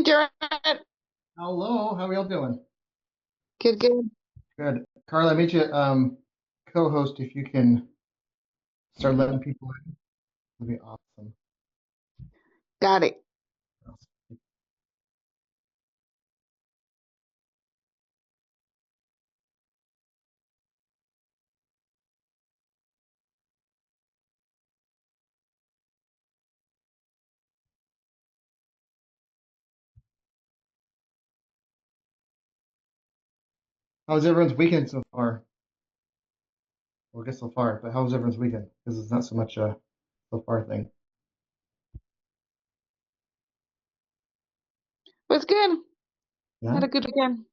Jared. Hello, how are y'all doing? Good, good. Good. Carla, I made you co-host if you can start letting people in. That'd be awesome. Got it. How's everyone's weekend so far? Well, I guess so far, but how's everyone's weekend? Because it's not so much a so far thing. Was good. Yeah? Had a good weekend.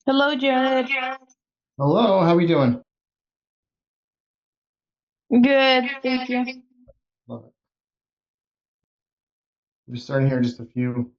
Hello, Jared. Hello, how are we doing? Good, thank you. Love it. We'll be starting here in just a few.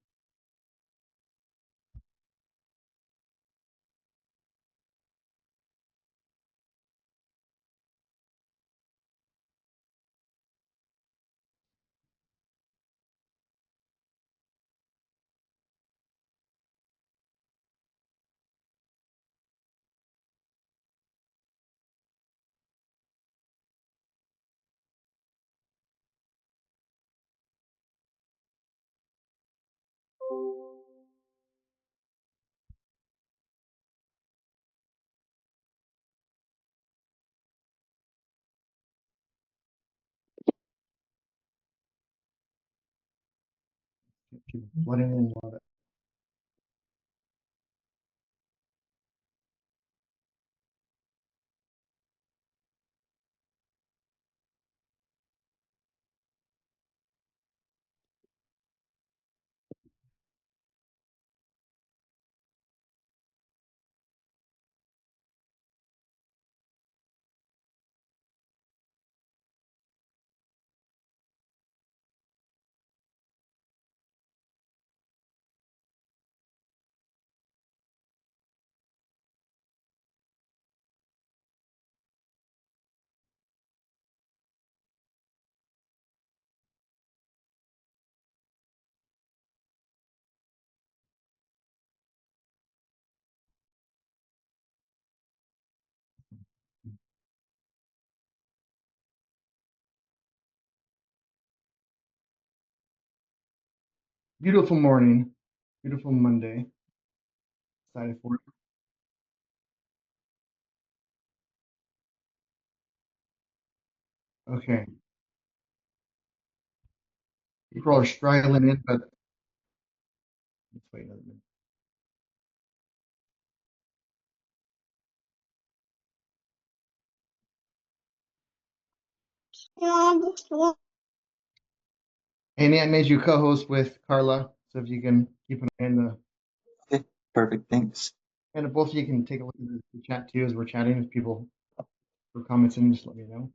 Get people flooding in. Love it. Beautiful morning. Beautiful Monday. Excited for it. Okay. People are struggling in, but let's wait another minute. Andy, I made you co-host with Carla, so if you can keep an eye on the Okay, perfect. Thanks. and if both of you can take a look at the chat too as we're chatting. If people for comments in, just let me know.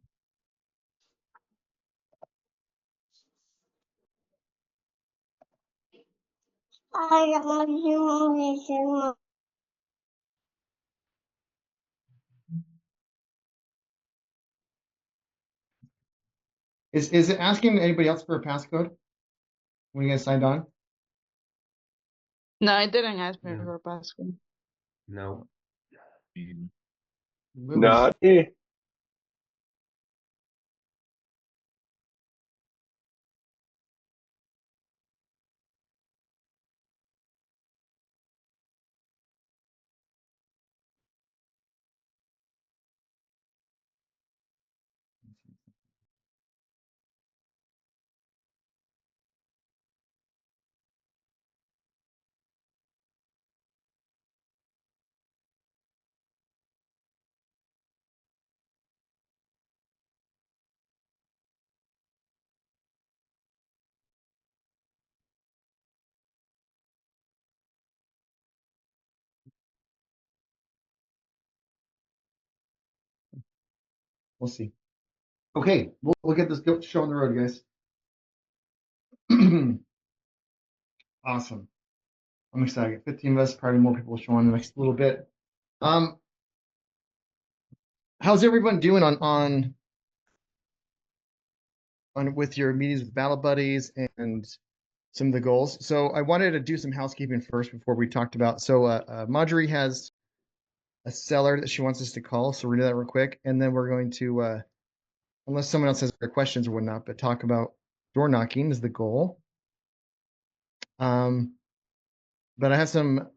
Is it asking anybody else for a passcode when you guys signed on? No, I didn't ask me No. for a password. No. Lily's Not me. we'll see. Okay, we'll get this show on the road, guys. Awesome. I'm excited. 15 of us, probably more people will show on in the next little bit. How's everyone doing on with your meetings with battle buddies and some of the goals? So I wanted to do some housekeeping first before we talked about. So Marjorie has a seller that she wants us to call, so we're gonna do that real quick, and then we're going to, unless someone else has other questions or whatnot, but talk about door knocking is the goal. But I have some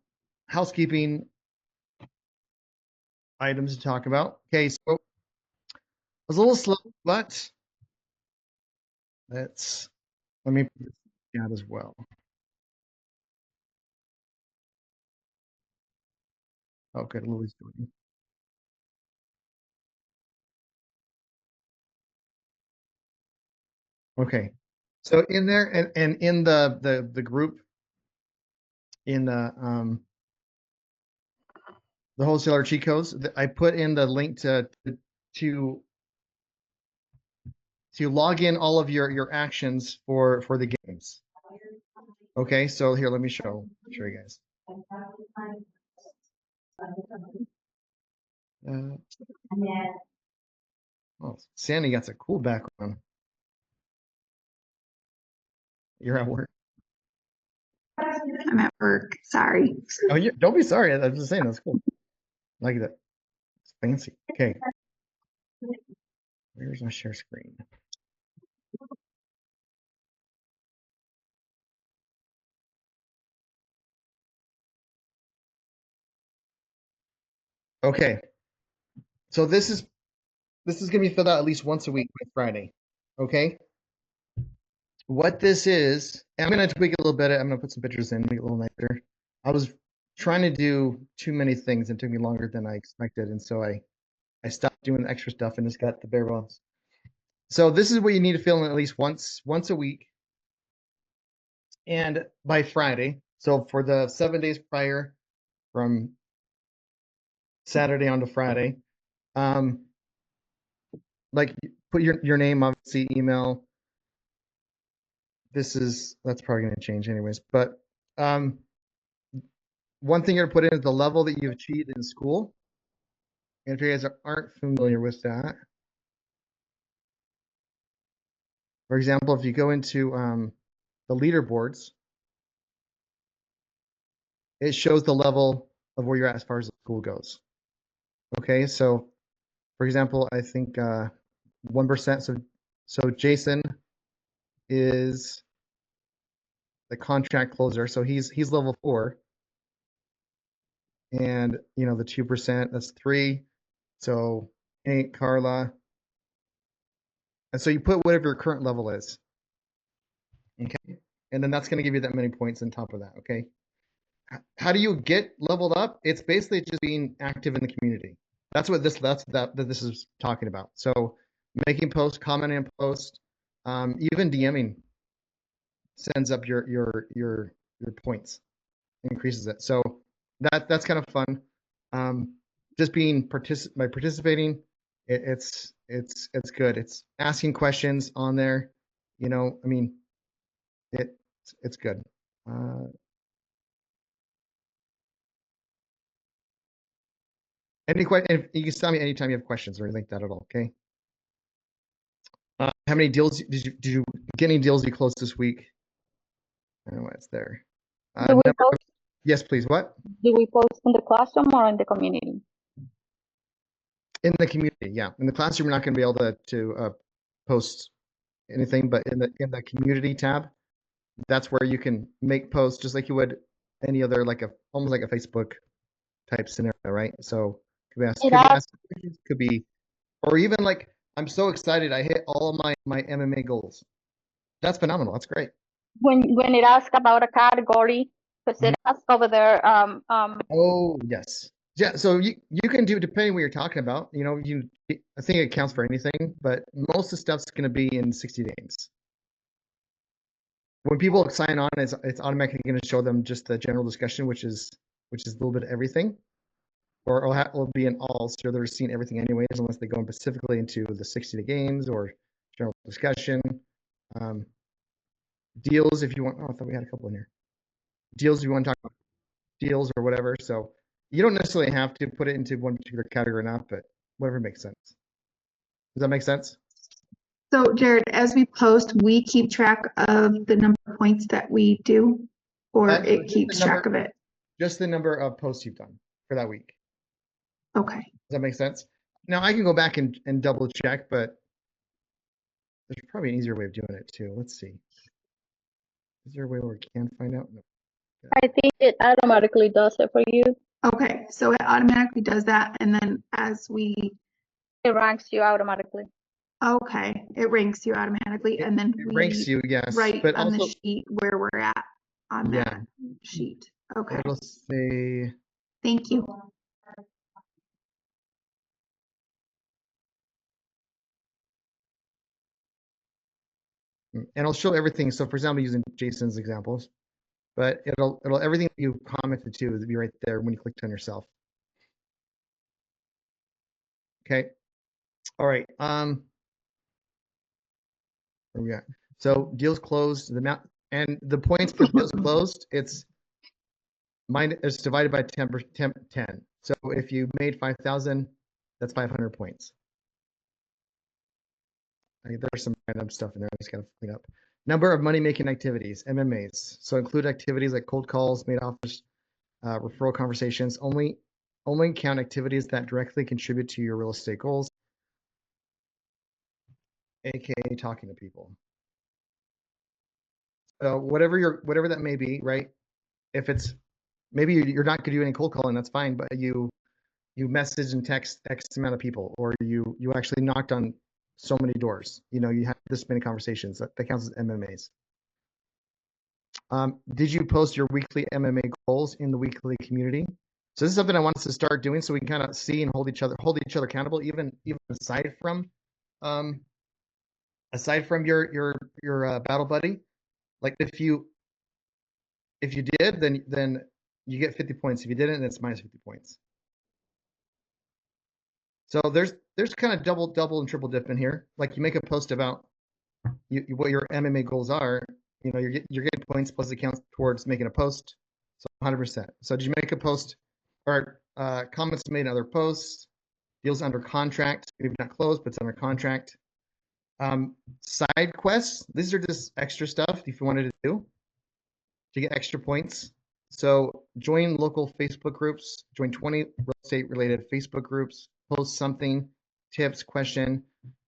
housekeeping items to talk about. Okay, so I was a little slow, but let me put this out as well. Oh, good, Lily's doing. Okay, so in there and in the group in the wholesaler cheat codes, I put in the link to log in all of your actions for the games. Okay, so here, let me show you guys. Oh, Sandy got a cool background. You're at work. I'm at work. Sorry. Oh, don't be sorry. I'm just saying that's cool. I like that. It's fancy. Okay. Where's my share screen? Okay. So this is gonna be filled out at least once a week by Friday. Okay. What this is, I'm gonna tweak it a little bit. I'm gonna put some pictures in, make it a little nicer. I was trying to do too many things and it took me longer than I expected, and so I stopped doing the extra stuff and just got the bare bones. So this is what you need to fill in at least once a week, and by Friday. So for the 7 days prior, from Saturday on to Friday, like put your name, obviously, email. That's probably going to change anyways, but one thing you're going to put in is the level that you've achieved in school. And if you guys aren't familiar with that, for example, if you go into the leaderboards, it shows the level of where you're at as far as the school goes. Okay, so for example, I think 1%. So Jason is the contract closer, so he's level 4, and you know the 2%, that's 3. So 8, Carla, and so you put whatever your current level is. Okay, and then that's going to give you that many points on top of that. Okay, how do you get leveled up? It's basically just being active in the community. That's what this is talking about. So making posts, commenting on posts, even DMing sends up your points, increases it. So that's kind of fun. Just being by participating, it's good. It's asking questions on there. You know, I mean, it's good. Any question? You can tell me anytime you have questions or anything like that at all. Okay. How many deals did you get? Any deals you closed this week? I don't know why it's there. Do we post, Yes, please. What? do we post in the classroom or in the community? In the community, yeah. In the classroom, you're not going to be able to post anything, but in the community tab, that's where you can make posts just like you would any other, like almost like a Facebook type scenario, right? So could be, or even like, I'm so excited I hit all of my MMA goals. That's phenomenal. That's great. When it asks about a category, because it asks over there, Oh, yes. Yeah, so you can do, depending what you're talking about, you know, I think it counts for anything, but most of the stuff's going to be in 60 days. When people sign on, it's automatically going to show them just the general discussion, which is a little bit of everything, or it'll be in all, so they're seeing everything anyways, unless they go specifically into the 60-day games or general discussion. Deals, if you want. Oh, I thought we had a couple in here. Deals, if you want to talk about. deals or whatever. So you don't necessarily have to put it into one particular category or not, but whatever makes sense. Does that make sense? So Jared, as we post, we keep track of the number of points that we do, or Just it the keeps track of it? Just the number of posts you've done for that week. Okay. Does that make sense? Now I can go back and double check, but there's probably an easier way of doing it too. Let's see. Is there a way where we can find out? No. I think it automatically does it for you. Okay, so it automatically does that, and then as we, It ranks you automatically. okay, it ranks you automatically, and then It we ranks you, yes, write but on the also sheet where we're at on Yeah. that sheet. Okay, it'll say thank you. and it'll show everything. So for example, using Jason's examples, but it'll everything you commented to will be right there when you clicked on yourself. Okay. All right. Where we at? So deals closed, the amount and the points for deals closed, it's divided by 10. So if you made 5,000, that's 500 points. There's some random stuff in there. I just gotta clean up. Number of money-making activities, MMAs. So include activities like cold calls, made offers, referral conversations. Only count activities that directly contribute to your real estate goals, aka talking to people. So whatever that may be, right? If it's maybe you're not going to do any cold calling, that's fine. But you message and text X amount of people, or you actually knocked on so many doors. You had this many conversations. That counts as MMAs. Did you post your weekly MMA goals in the weekly community? So this is something I want us to start doing, so we can kind of see and hold each other accountable, even aside from your battle buddy. Like if you did, then you get 50 points. If you didn't, then it's minus 50 points. So there's kind of double and triple dip in here. Like you make a post about what your MMA goals are. You're getting points plus it counts towards making a post. So 100%. So did you make a post or comments made in other posts? Deals under contract, maybe not closed, but it's under contract. Side quests. These are just extra stuff if you wanted to do to get extra points. So join local Facebook groups, join 20 real estate related Facebook groups, post something, tips, question,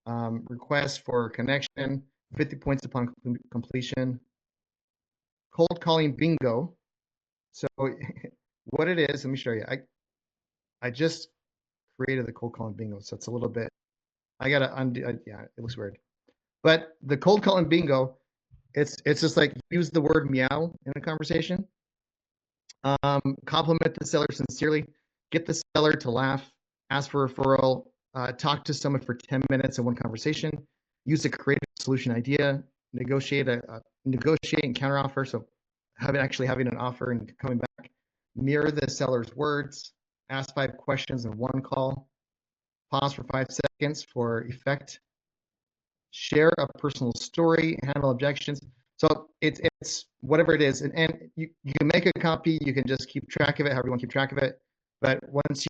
request for connection, 50 points upon completion. Cold calling bingo. So what it is, let me show you. I just created the cold calling bingo, so it's a little bit, I gotta undo, yeah, it looks weird. But the cold calling bingo, it's just like use the word meow in a conversation. Compliment the seller sincerely, get the seller to laugh, ask for a referral, talk to someone for 10 minutes in one conversation, use a creative solution idea, negotiate and counteroffer. So having an offer and coming back, mirror the seller's words, ask 5 questions in one call, pause for 5 seconds for effect, share a personal story, handle objections. So it's whatever it is, and you can make a copy. You can just keep track of it, however you want to keep track of it. But once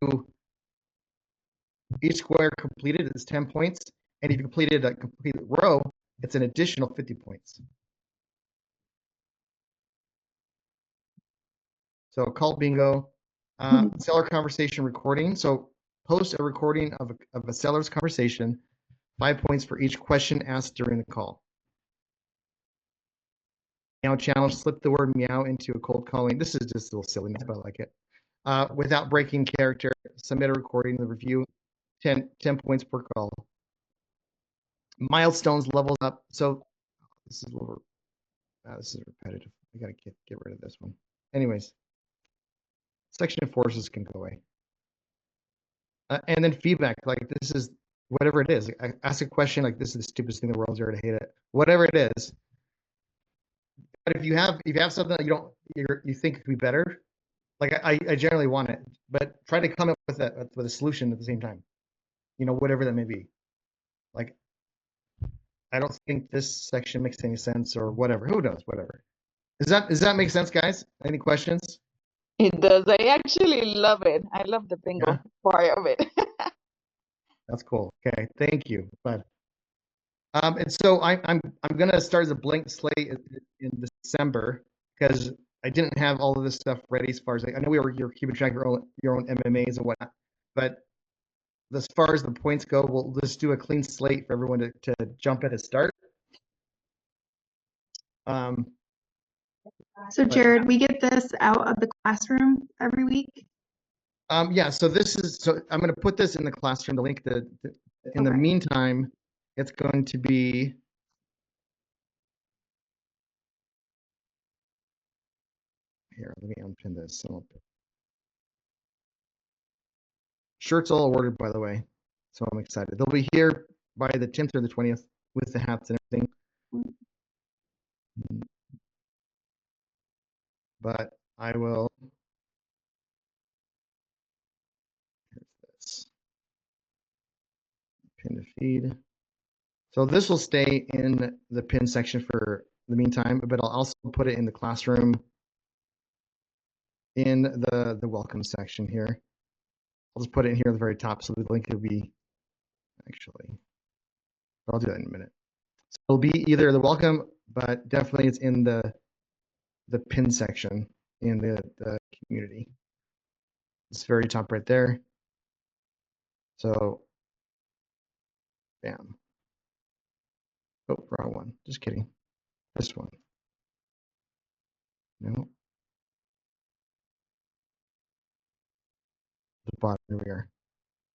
each square completed is 10 points, and if you completed a complete row, it's an additional 50 points. So call bingo, seller conversation recording. So post a recording of a seller's conversation, 5 points for each question asked during the call. Meow challenge, slip the word meow into a cold calling. This is just a little silliness, but I like it. Without breaking character, submit a recording of the review, 10 points per call. Milestones levels up. So this is a little, this is repetitive. I gotta get rid of this one. Anyways, section forces can go away. And then feedback, like this is whatever it is. I ask a question like this is the stupidest thing in the world. You're gonna hate it. Whatever it is. But if you have something that you think could be better, like I generally want it, but try to come up with a solution at the same time. Whatever that may be. Like I don't think this section makes any sense or whatever. Who knows? Whatever. Does that make sense, guys? Any questions? It does. I actually love it. I love the bingo Yeah, part of it. that's cool. Okay, thank you. But and so I'm gonna start as a blank slate in December because I didn't have all of this stuff ready as far as I know you're keeping track of your own MMAs and whatnot, but as far as the points go, we'll just do a clean slate for everyone to jump in and start. So Jared, we get this out of the classroom every week? Yeah, so I'm going to put this in the classroom, the link. In the Okay. meantime, it's going to be here. Let me unpin this. Shirts all ordered, by the way, so I'm excited. They'll be here by the 10th or the 20th with the hats and everything. But I will. Here's this. Pin to feed. So this will stay in the pin section for the meantime, but I'll also put it in the classroom in the welcome section here. I'll just put it in here at the very top so the link will be actually. I'll do that in a minute. So it'll be either the welcome, but definitely it's in the pin section in the community. It's very top right there. So, bam. Oh, wrong one. Just kidding. This one. No. The bottom. Here we are.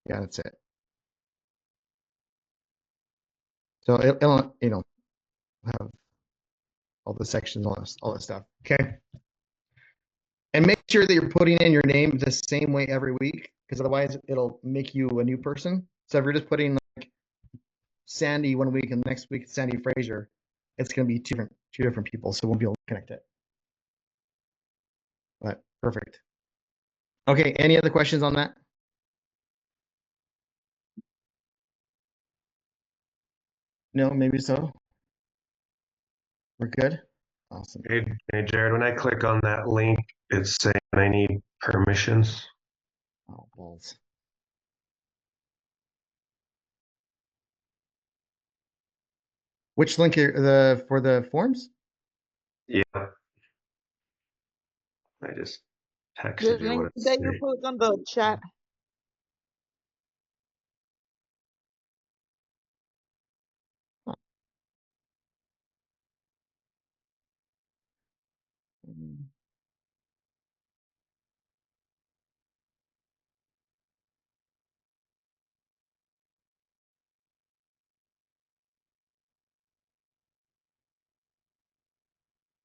Yeah, that's it. So it'll have all the sections, all that stuff. Okay. And make sure that you're putting in your name the same way every week, because otherwise it'll make you a new person. So if you're just putting like Sandy one week and the next week Sandy Fraser, it's going to be two different people, so we'll be able to connect it. But perfect. Okay, any other questions on that? No, maybe so. We're good. Awesome. Hey, Jared, when I click on that link, it's saying I need permissions. Oh, balls. Which link are for the forms? Yeah. I just The texted you what link it's that you saying. put on the chat.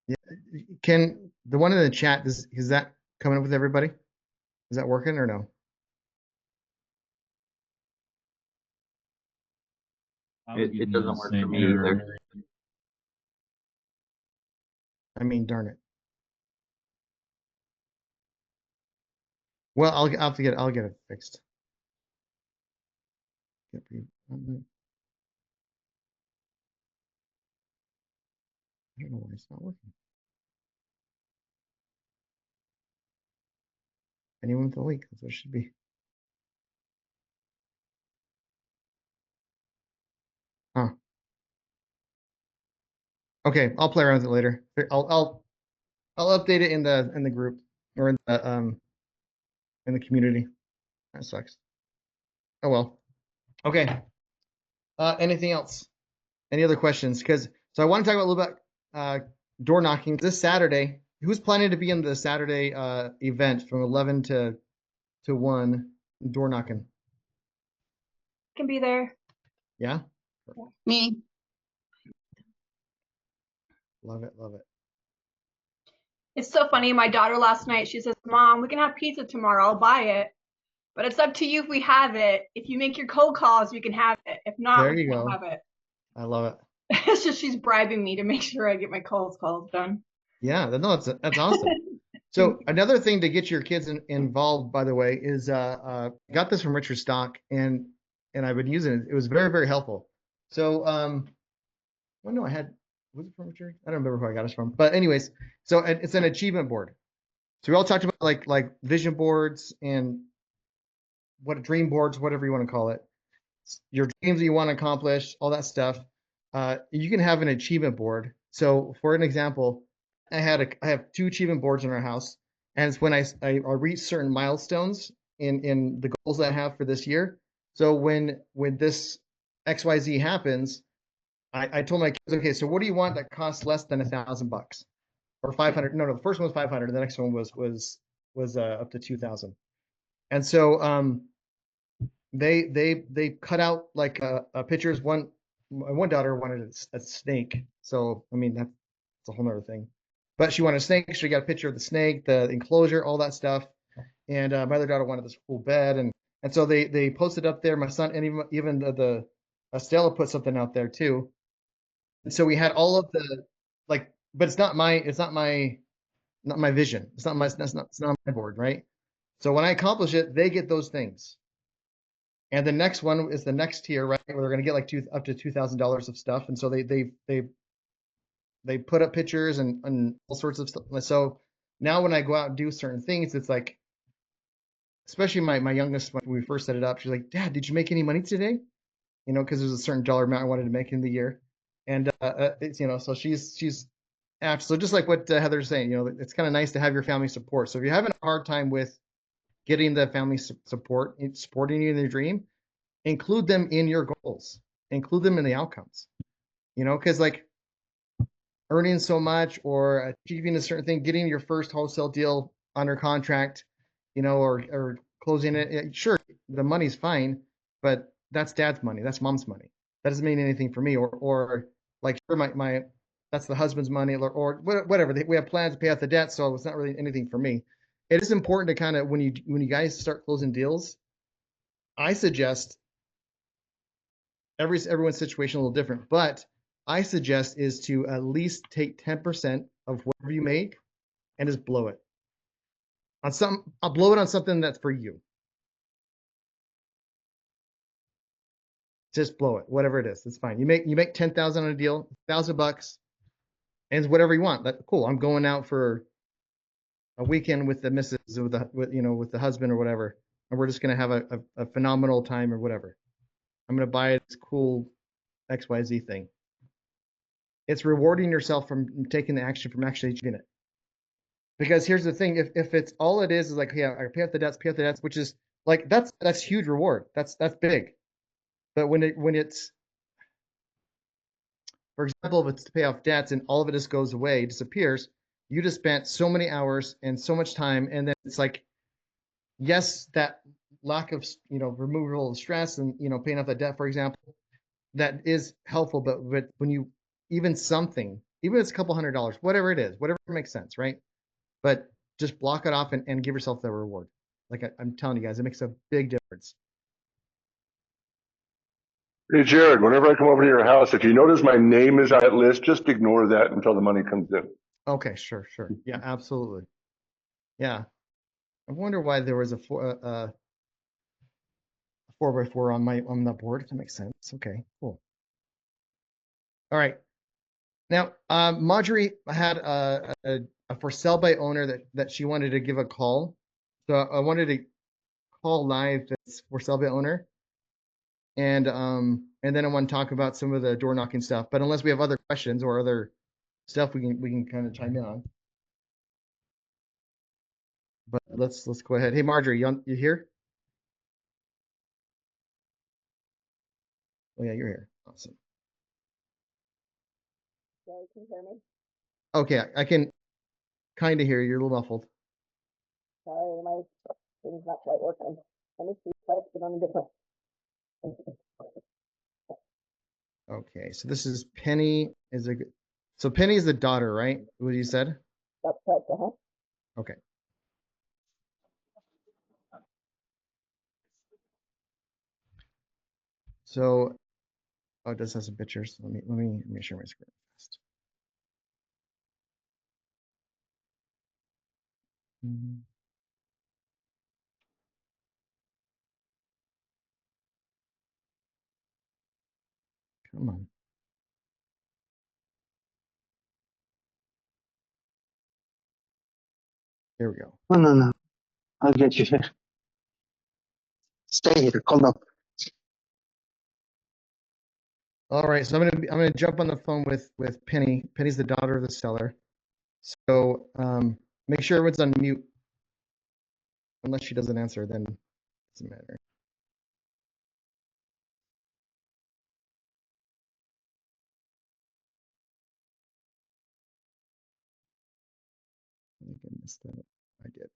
Yeah. Can the one in the chat is that coming up with everybody? Is that working or no? It doesn't work for me either. I mean, darn it. Well, I'll have to I'll get it fixed. I don't know why it's not working. Anyone with the link, that's what it should be. Huh. Okay, I'll play around with it later. I'll update it in the group or in the community. That sucks. Oh well. Okay. Anything else? Any other questions? So I want to talk about a little bit door knocking this Saturday. Who's planning to be in the Saturday event from 11 to 1 door knocking? Can be there. Yeah. Me. Love it. Love it. It's so funny. My daughter last night, she says, Mom, we can have pizza tomorrow. I'll buy it. But it's up to you if we have it. If you make your cold calls, we can have it. If not, There we you won't go. have it. I love it. It's just she's bribing me to make sure I get my cold calls done. Yeah, no, that's awesome. So another thing to get your kids involved, by the way, is got this from Richard Stock and I've been using it. It was very, very helpful. So well, no, was it from Richard? I don't remember who I got it from. But anyways, so it's an achievement board. So we all talked about like vision boards and what dream boards, whatever you want to call it, your dreams that you want to accomplish, all that stuff. You can have an achievement board. So for an example, I have 2 achievement boards in our house, and it's when I reach certain milestones in the goals that I have for this year. So when this XYZ happens, I told my kids, okay, so what do you want that costs less than $1,000 or 500? No, the first one was 500. The next one was up to 2,000. And so they cut out like pictures. One daughter wanted a snake, so I mean that's a whole nother thing. But she wanted a snake. She got a picture of the snake, the enclosure, all that stuff. And my other daughter wanted this cool bed, and so they posted up there. My son and even the Estella put something out there too. And so we had all of the like, but it's not my vision. It's not my board, right? So when I accomplish it, they get those things. And the next one is the next tier, right? Where they're going to get like up to $2,000 of stuff. And so they put up pictures and all sorts of stuff. So now when I go out and do certain things, it's like, especially my youngest, when we first set it up, she's like, Dad, did you make any money today? You know, because there's a certain dollar amount I wanted to make in the year. And it's, so she's so just like what Heather's saying, it's kind of nice to have your family support. So if you're having a hard time with getting the family support, supporting you in your dream, include them in your goals, include them in the outcomes, because like earning so much or achieving a certain thing, getting your first wholesale deal under contract, or closing it. Sure, the money's fine, but that's dad's money. That's mom's money. That doesn't mean anything for me. Or like, sure, my that's the husband's money, or whatever. We have plans to pay off the debt, so it's not really anything for me. It is important to kind of when you guys start closing deals, I suggest everyone's situation a little different, but I suggest is to at least take 10% of whatever you make and just blow it on I'll blow it on something that's for you. Just blow it, whatever it is. It's fine. You make 10,000 on a deal, $1,000, and it's whatever you want. That's cool. I'm going out for a weekend with the missus, with the husband or whatever, and we're just gonna have a phenomenal time or whatever. I'm gonna buy this cool XYZ thing. It's rewarding yourself from taking the action, from actually achieving it. Because here's the thing, if it's all it is like, yeah, I pay off the debts, which is like that's huge reward. That's big. But when it's, for example, if it's to pay off debts and all of it just goes away, disappears, you just spent so many hours and so much time, and then it's like, yes, that lack of removal of stress and paying off that debt, for example, that is helpful. But when you even if it's a couple $100, whatever it is, whatever makes sense, right? But just block it off and give yourself the reward. Like I'm telling you guys, it makes a big difference. Hey, Jared, whenever I come over to your house, if you notice my name is on that list, just ignore that until the money comes in. Okay, sure. Yeah, absolutely. Yeah. I wonder why there was a 4x4 on the board. That makes sense. Okay, cool. All right. Now, Marjorie had a for sale by owner that she wanted to give a call. So I wanted to call live this for sale by owner. And then I want to talk about some of the door knocking stuff. But unless we have other questions or other stuff, we can kind of chime in on. But let's go ahead. Hey, Marjorie, you here? Oh yeah, you're here. Awesome. Yeah, can you hear me? Okay, I can kind of hear you. You're a little muffled. Sorry, my thing's not quite working. Let me see if I can on a different. Okay, so this is Penny so Penny is the daughter, right? What you said? That's correct, uh-huh. Okay. So, oh, it does have some pictures. Let me share my screen first. Come on. Here we go. No. I'll get you here. Stay here. Hold up. All right, so I'm gonna jump on the phone with Penny. Penny's the daughter of the seller. So make sure everyone's on mute. Unless she doesn't answer, then it doesn't matter. I think I missed that. I did.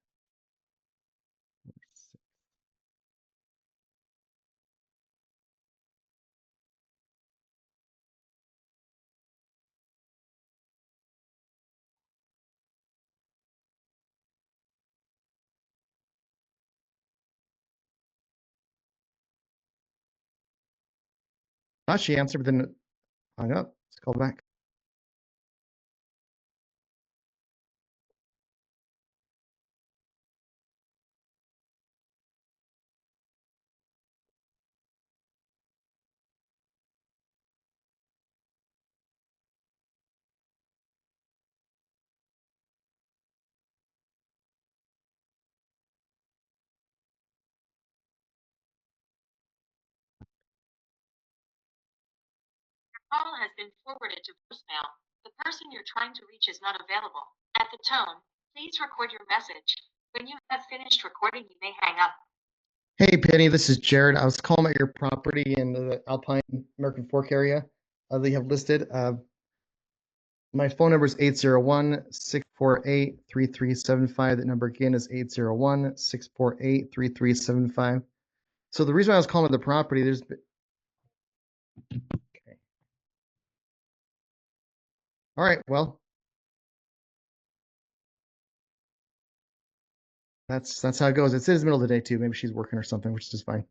She answered, but then hung up. Let's call back. Call has been forwarded to voicemail. The person you're trying to reach is not available. At the tone, please record your message. When you have finished recording, you may hang up. Hey, Penny, this is Jared. I was calling about your property in the Alpine American Fork area that you have listed. My phone number is 801-648-3375. That number again is 801-648-3375. So the reason why I was calling about the property, okay. All right, well, that's how it goes. It says middle of the day too. Maybe she's working or something, which is fine.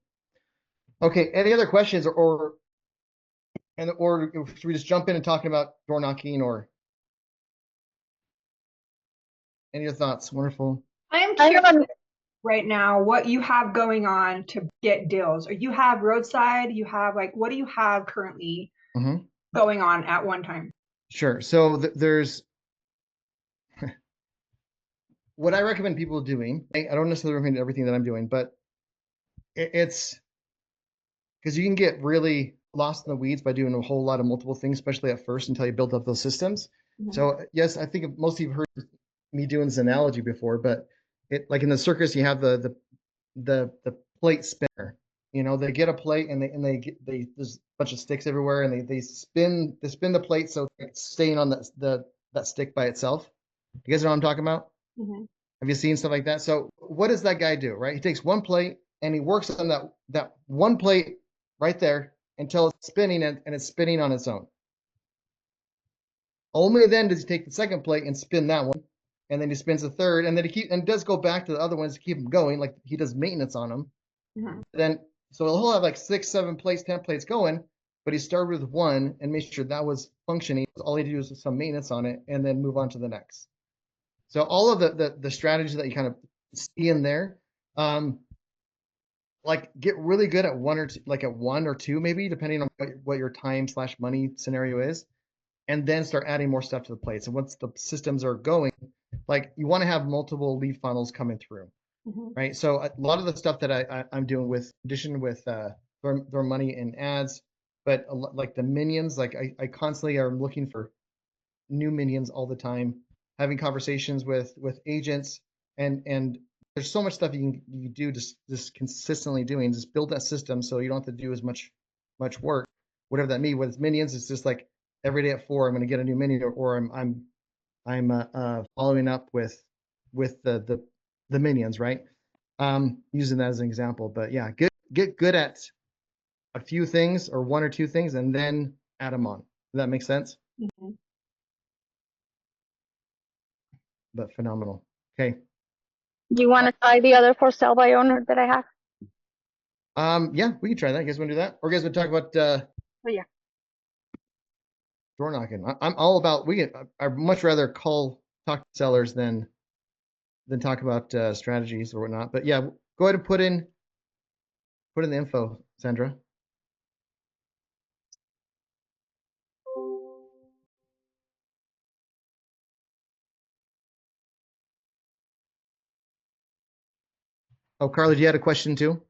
Okay, any other questions or should we just jump in and talking about door knocking or any of your thoughts? Wonderful. I am curious right now what you have going on to get deals. Or you have roadside, you have like, what do you have currently going on at one time? Sure. So there's what I recommend people doing. I don't necessarily recommend everything that I'm doing, but it's because you can get really lost in the weeds by doing a whole lot of multiple things, especially at first until you build up those systems. So yes, I think most of you've heard me doing this analogy before, but it like in the circus, you have the plate spinner. You know, they get a plate and there's a bunch of sticks everywhere, and they spin the plate so it's staying on that stick by itself. You guys know what I'm talking about? Have you seen stuff like that? So what does that guy do, right? He takes one plate and he works on that one plate right there until it's spinning and it's spinning on its own. Only then does he take the second plate and spin that one, and then he spins the third, and then he does go back to the other ones to keep them going, like he does maintenance on them. Then so he'll have like 6, 7 plates, 10 plates going, but he started with one and made sure that was functioning. All he had to do was some maintenance on it, and then move on to the next. So all of the strategies that you kind of see in there, like get really good at one or two, maybe depending on what your time/money scenario is, and then start adding more stuff to the plate. So once the systems are going, like you want to have multiple lead funnels coming through, right? So a lot of the stuff that I'm doing with addition with their money and ads, but like the minions, like I constantly are looking for new minions all the time, having conversations with agents, and there's so much stuff you can do just consistently doing. Just build that system so you don't have to do as much work, whatever that means. With minions, it's just like every day at 4, I'm going to get a new minion, or I'm following up with the minions, right? Using that as an example, but yeah, get good at a few things or one or two things, and then add them on. Does that make sense? But phenomenal. Okay. Do you want to try the other for sale by owner that I have? Yeah, we can try that. You guys want to do that? Or you guys want to talk about Oh, yeah. door knocking? I'm all about I'd much rather talk to sellers than talk about strategies or whatnot. But yeah, go ahead and put in the info, Sandra. Oh, Carla, you had a question too?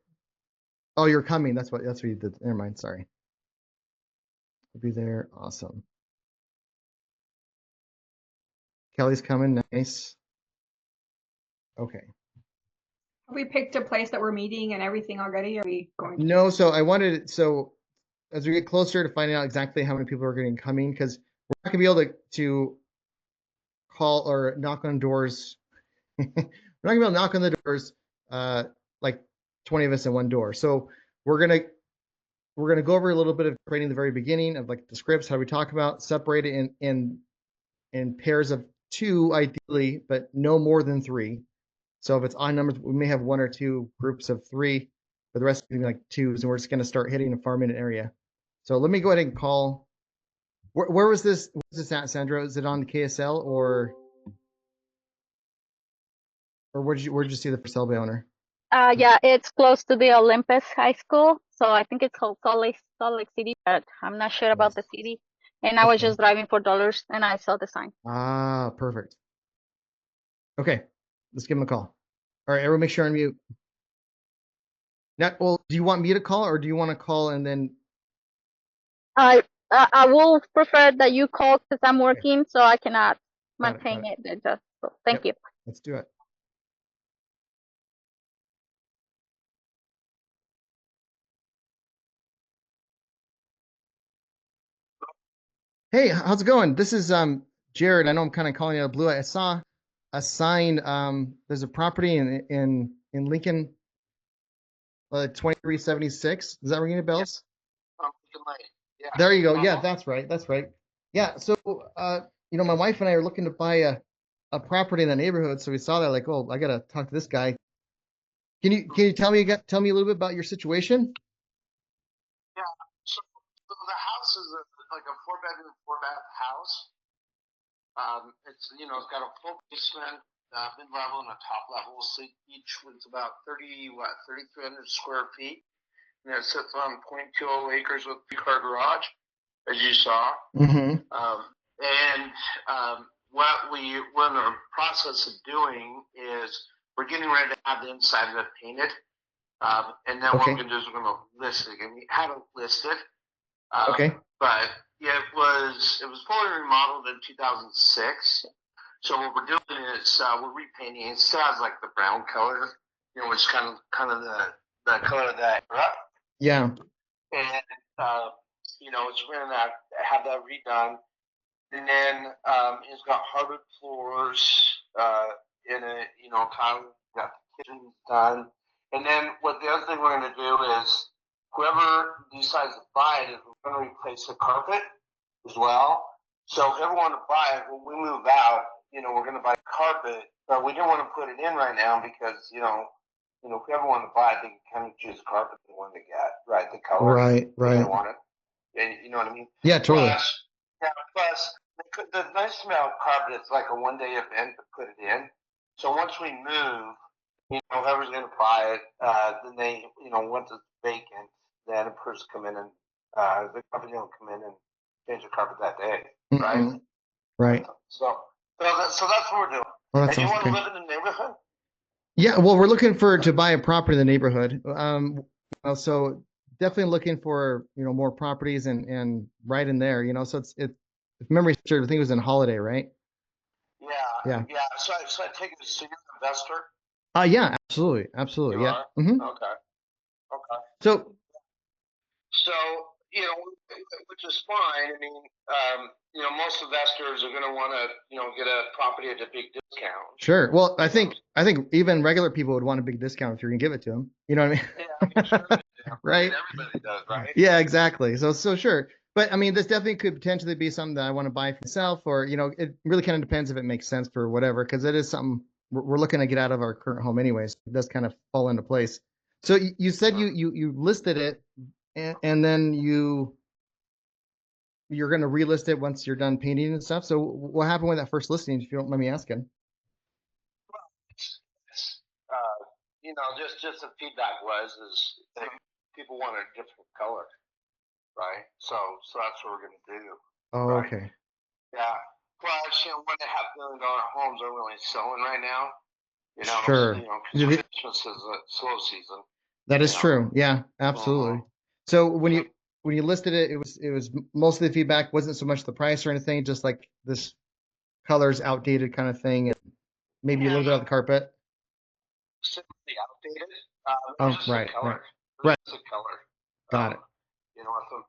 Oh, you're coming. That's what you did. Never mind. Sorry. I'll be there. Awesome. Kelly's coming. Nice. Okay. Have we picked a place that we're meeting and everything already? Are we going to? No, so as we get closer to finding out exactly how many people are going to be coming, because we're not going to be able to call or knock on doors. We're not going to be able to knock on the doors like 20 of us in one door. So we're gonna go over a little bit of training at the very beginning of like the scripts, how we talk about, separate it in pairs of 2 ideally, but no more than 3. So if it's odd numbers, we may have 1 or 2 groups of 3, but the rest are gonna be like 2s, and we're just going to start hitting a 5-minute area. So let me go ahead and call. Where was this? Where's this at, Sandra? Is it on the KSL or where'd you see the for sale by owner? Yeah, it's close to the Olympus High School, so I think it's called Salt Lake City, but I'm not sure about the city. And I was Okay. just driving for dollars, and I saw the sign. Ah, perfect. Okay, let's give him a call. All right, everyone, make sure I'm mute. Now, well, do you want me to call, or do you want to call and then? I will prefer that you call because I'm working, so I cannot Got it, maintain it. Just so thank you. Let's do it. Hey, how's it going? This is Jared. I know I'm kind of calling you out of blue. I saw a sign. There's a property in Lincoln, 2376. Does that ring any bells? Yeah. There you go. Yeah, that's right. That's right. Yeah. So, my wife and I are looking to buy a property in the neighborhood. So we saw that, like, oh, I gotta talk to this guy. Can you tell me a little bit about your situation? Yeah. So the house is like a 4-bedroom, 4-bath house. It's got a full basement, mid-level and a top level. So each was about 3,300 square feet. And it sits on 0.20 acres with a 3-car garage, as you saw. Mm-hmm. What we're in the process of doing is we're getting ready to have the inside of it painted. And then what we're going to do is we're going to list it again. We haven't listed. But yeah, it was fully remodeled in 2006. So what we're doing is we're repainting. It still has like the brown color, which is kind of the color of that era. Yeah. And it's we're gonna have that redone. And then it's got hardwood floors in it. Kind of got the kitchen done. And then the other thing we're gonna do is whoever decides to buy it, we're gonna replace the carpet as well. So if everyone to buy it, when we move out, we're gonna buy carpet, but we don't want to put it in right now because if we ever want to buy it, they can kind of choose the carpet they want to get, right? The color, Right. they want it. And you know what I mean? Yeah, totally. Plus, the nice thing about carpet, it's like a 1-day event to put it in. So once we move, whoever's going to buy it, then they, once it's vacant, then a person come in and the company will come in and change the carpet that day, right? Mm-hmm. Right. So that's what we're doing. Well, And you want to live in the neighborhood? Yeah, well, we're looking to buy a property in the neighborhood. So definitely looking for more properties and right in there. So it's if memory serves, I think it was in Holiday, right? Yeah. So I take it as a senior investor. Yeah, absolutely. You Yeah. are? Mm-hmm. Okay. So which is fine. I mean, most investors are going to want to, get a property at a big discount. Sure. Well, I think even regular people would want a big discount if you're gonna give it to them. You know what I mean? Yeah, sure. Right. Everybody does, right? Yeah, exactly. So sure. But I mean, this definitely could potentially be something that I want to buy for myself, or it really kind of depends if it makes sense for whatever, because it is something we're looking to get out of our current home anyways. It does kind of fall into place. So you said you listed it, and then you're going to relist it once you're done painting and stuff. So what happened with that first listing, if you don't mind me asking? Just the feedback was people want a different color, right? So that's what we're going to do. Oh, right? okay. Yeah. Plus, $1.5 million homes aren't really selling right now. You know, Sure. you know, because Christmas is a slow season. That is you know. true. Yeah, absolutely. So when you listed it, it was mostly the feedback wasn't so much the price or anything, just like this color's outdated kind of thing, and maybe a little bit of the carpet. Simply outdated. Oh, Just right, the color. right. Right. Just the color. Got it. You know, I mean,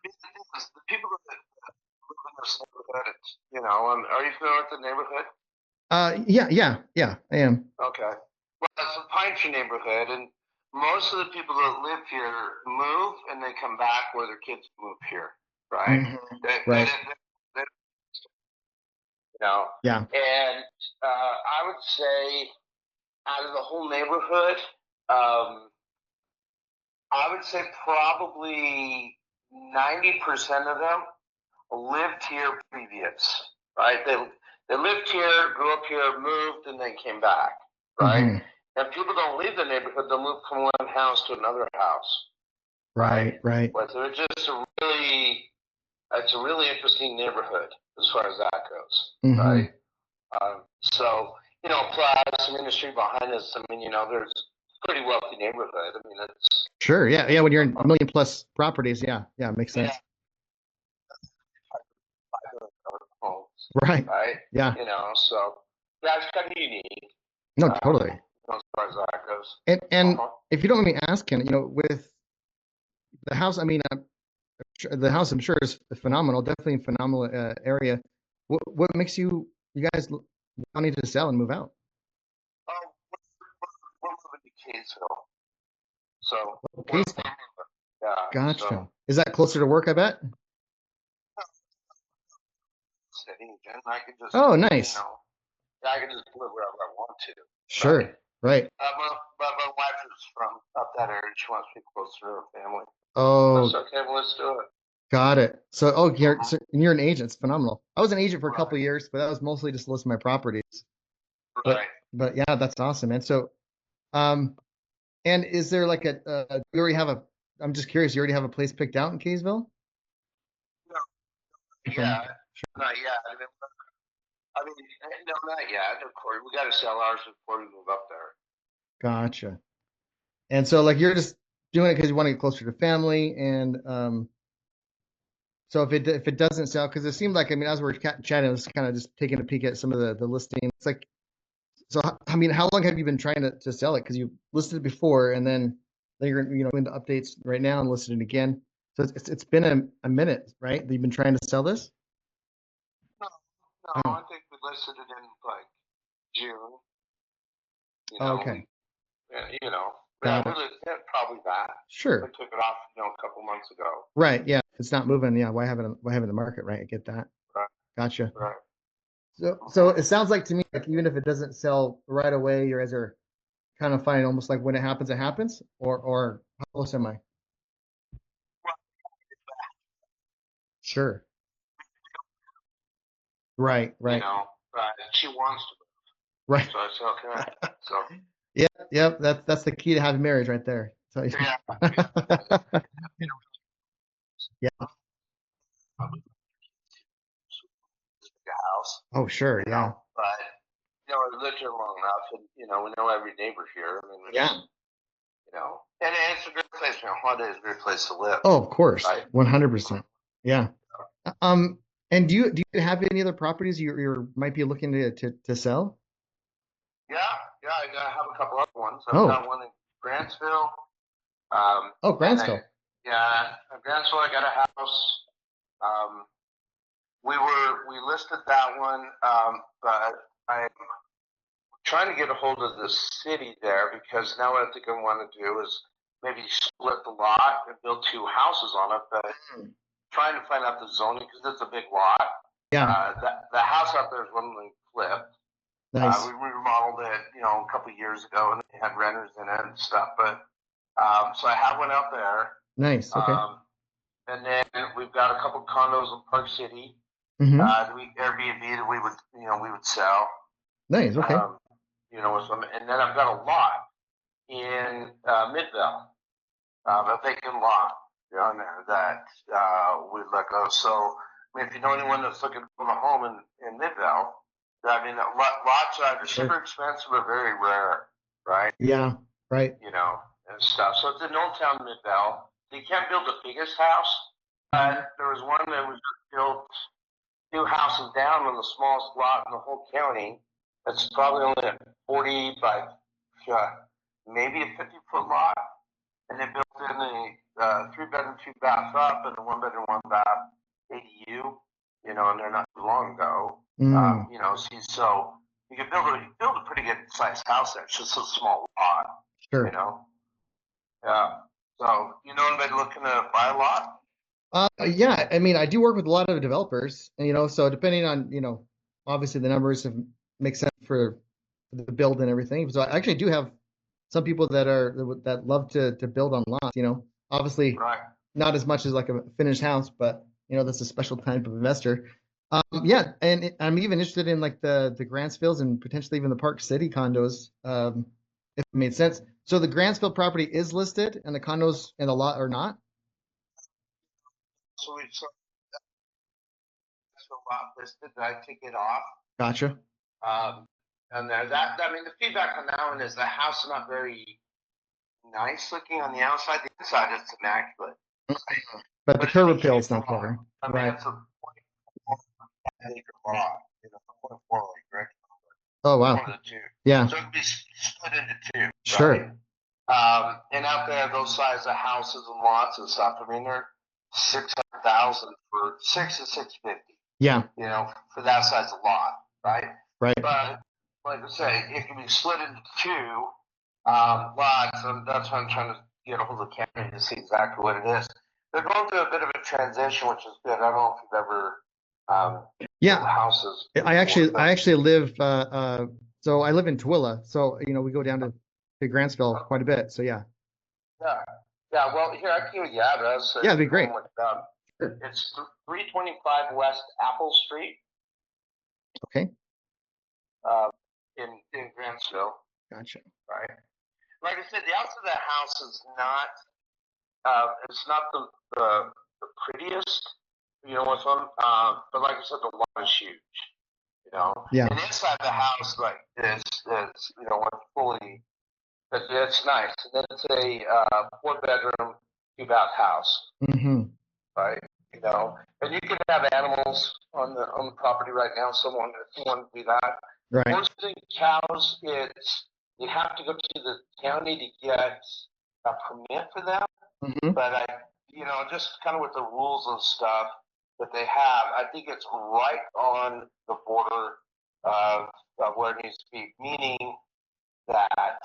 the people that live in this neighborhood, you know, are you familiar with the neighborhood? Yeah, I am. Okay. Well, it's a pine tree neighborhood, and most of the people that live here move and they come back where their kids move here, right? Right. You know. Yeah. And I would say, out of the whole neighborhood, I would say probably 90% of them lived here previous, right? They lived here, grew up here, moved, and then came back, right? And people don't leave the neighborhood; they'll move from one house to another house, Right. But they're just it's a really interesting neighborhood as far as that goes, right? So, you know, plus, I mean, the street behind us, I mean, you know, there's a pretty wealthy neighborhood. I mean, it's. Sure. Yeah. When you're in 1 million plus properties, yeah, it makes sense. Homes, Right. Yeah. You know, so that's kind of unique. No, totally. As far as that goes. And if you don't mind me asking, you know, with the house, I mean, the house I'm sure is phenomenal, definitely a phenomenal area. What makes you guys wanting to sell and move out? Oh, we're moving to Kaysville. So. Kaysville. Yeah. Gotcha. So, Is that closer to work, I bet? I can just. Oh, nice. You know, I can just live wherever I want to. Sure. Right. But my wife is from up that area. She wants to be closer to her family. Oh, That's okay. Well, let's do it. got it. So, you're an agent. It's phenomenal. I was an agent for a couple of years, but that was mostly just listing my properties. But yeah, that's awesome, man. So, and is there like you already have I'm just curious, you already have a place picked out in Kaysville? No. Yeah. Not yet. I mean, no, not yet. Of course, we got to sell ours before we move up there. Gotcha. And so, like, you're just doing it because you want to get closer to family, and so if it doesn't sell, because it seemed like, I mean, as we're chatting, I was kind of just taking a peek at some of the listings. It's like, so I mean, how long have you been trying to sell it? Because you listed it before, and then you're into updates right now and listed it again. So it's been a minute, right? That you've been trying to sell this. No, I think we listed it in like June. You know, okay. You know, Got it. Probably that. Sure. We took it off, a couple months ago. Right. Yeah. It's not moving. Yeah. Why have it in the market? Right. I get that. Right. Gotcha. Right. So it sounds like to me, like, even if it doesn't sell right away, you guys are kind of finding almost like when it happens, or how close am I? Sure. Right. You know, she wants to. Right. So I said, okay. So. Yep. That's the key to having marriage right there. So, yeah. Yeah. House. Oh, sure. Yeah. But we lived here long enough, and we know every neighbor here. I mean, yeah. And it's a great place. Haunted is a great place to live. Oh, of course, right? 100%. Yeah. And do you have any other properties you might be looking to sell? Yeah. I have a couple other ones. I've Oh. got one in Grantsville. Grantsville. Grantsville. I got a house. We listed that one, but I'm trying to get a hold of the city there, because now what I think I want to do is maybe split the lot and build two houses on it, but trying to find out the zoning, because it's a big lot. Yeah. The house out there is one we flipped. Nice. We remodeled it, a couple years ago, and they had renters in it and stuff. But so I have one out there. Nice. Okay. And then we've got a couple condos in Park City. Mhm. Airbnb that we would sell. Nice. Okay. And then I've got a lot in Midvale, a vacant lot on there that we'd let go. So, I mean, if you know anyone that's looking for a home in Midvale, I mean, lots are super expensive but very rare, right? Yeah, right. You know, and stuff. So it's in Old Town Midvale. You can't build the biggest house, but there was one that was built 2 houses down on the smallest lot in the whole county. It's probably only a 40 by maybe a 50-foot lot, and they built in a 3-bedroom, 2-bath up and a 1-bedroom, 1-bath ADU. You know, and they're not too long ago. You know, so you could build a pretty good sized house there. It's just a small lot. Sure. You know. Yeah. So you know anybody looking to buy a lot? Yeah, I mean, I do work with a lot of developers, and, you know, so depending on, you know, obviously the numbers make sense for the build and everything. So I actually do have some people that love to build on lots, you know, obviously Right. not as much as like a finished house, but, you know, that's a special type of investor. Yeah, and I'm even interested in like the Grantsvilles and potentially even the Park City condos, if it made sense. So the Grantsville property is listed, and the condos and the lot are not. So that's a lot listed. I take it off. Gotcha. And there, I mean, the feedback on that one is the house is not very nice looking on the outside. The inside is immaculate. But the curb appeal is not there. I mean, Right. it's a 24-acre lot, you know, 24 acre. Oh, wow. One of the two. Yeah. So it'd be split into 2. Sure. Right? And out there, those size of houses and lots and stuff, I mean, they're 600,000 for 6 to 650. Yeah. You know, for that size of lot, right? Right. But like I say, it can be split into 2 lots, and that's why I'm trying to get a hold of the county to see exactly what it is. They're going through a bit of a transition, which is good. I don't know if you've ever Yeah. houses. I actually live so I live in Tooele, so, you know, we go down to Grantsville quite a bit. So yeah. Yeah. Well, here I can give you the address. Yeah, it'd be great. It's 325 West Apple Street. Okay. In Grantsville. Gotcha. Right. Like I said, the outside of the house is not. It's not the prettiest. You know what's on. But like I said, the lot is huge. You know. Yeah. And inside the house, like this, is you know, fully. It's nice. And it's a 4-bedroom, 2-bath house. Mm-hmm. Right. You know, and you can have animals on the property right now. Someone to do that. Right. Horses and cows, you have to go to the county to get a permit for them. Mm-hmm. But you know, just kind of with the rules and stuff that they have, I think it's right on the border of where it needs to be. Meaning that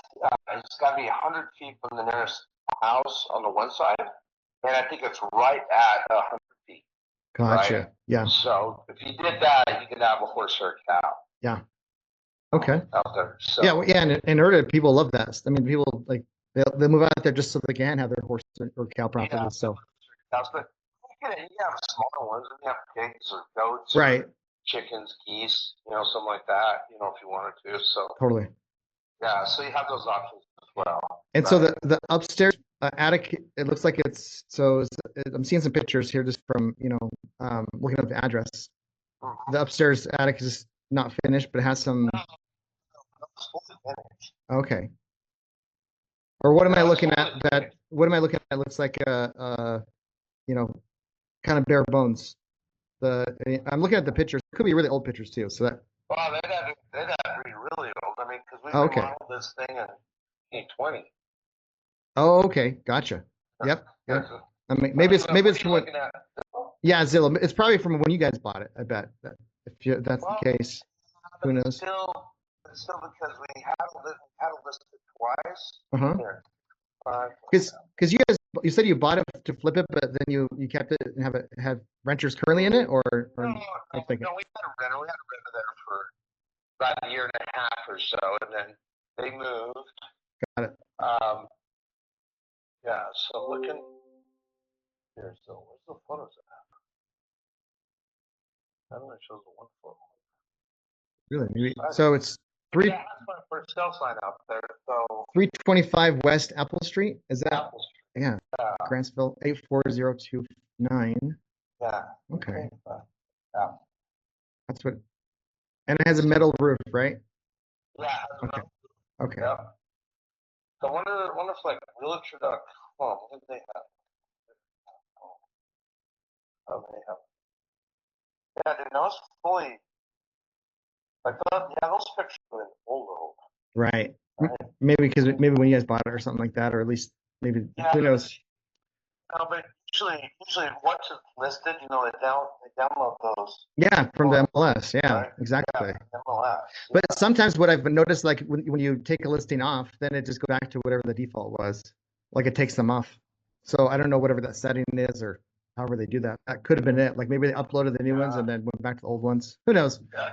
it's got to be 100 feet from the nearest house on the one side, and I think it's right at 100 feet. Gotcha. Right? Yeah. So if you did that, you could have a horse or a cow. Yeah. Okay. Out there. So. Yeah. Well, yeah. And in Erda, people love that. I mean, people like they move out there just so they can have their horse or cow property. Yeah. So. But you have smaller ones. You have pigs or goats. Right. Or chickens, geese. You know, something like that. You know, if you wanted to. So. Totally. Yeah. So you have those options as well. And so the upstairs attic, it looks like I'm seeing some pictures here just from, you know, looking up the address. Mm-hmm. The upstairs attic is not finished, but it has some. Okay. Or what am I looking at? What am I looking at? It looks like you know, kind of bare bones. I'm looking at the pictures. It could be really old pictures too. So that. Well, they'd have to be really old. I mean, because we've been modeled this thing in 2020. Oh, okay, gotcha. Yep. I mean, maybe it's from what. Yeah, Zillow. It's probably from when you guys bought it. I bet. If that's the case, who knows? Still because we had it listed twice. Uh-huh. Because you said you bought it to flip it, but then you kept it and have renters currently in it, or no, we had a renter. We had a renter there for about a year and a half or so, and then they moved. Got it. Yeah. So looking here, so where's the photos at? I don't know. It shows the one photo. Really? Maybe. So it's three. Yeah, that's my first cell sign out there. So 325 West Apple Street. Is that? Apple Street. Yeah. Grantsville 84029. Yeah. Okay. Yeah. That's what. And it has a metal roof, right? Yeah. it has a Okay. metal- Okay. Yeah. So I wonder if like realtor.com, what did they have? Oh, they have. Yeah, dude, those fully. I thought, yeah, those pictures were old. Right. Right. Maybe maybe when you guys bought it or something like that, or at least maybe Yeah. who knows? No, but usually once it's listed, they download those. Yeah, from the MLS. Yeah, Right? exactly. Yeah, MLS. But sometimes what I've noticed, like when you take a listing off, then it just goes back to whatever the default was. Like it takes them off. So I don't know whatever that setting is or however they do that. That could have been it. Like maybe they uploaded the new ones and then went back to the old ones. Who knows? Yeah.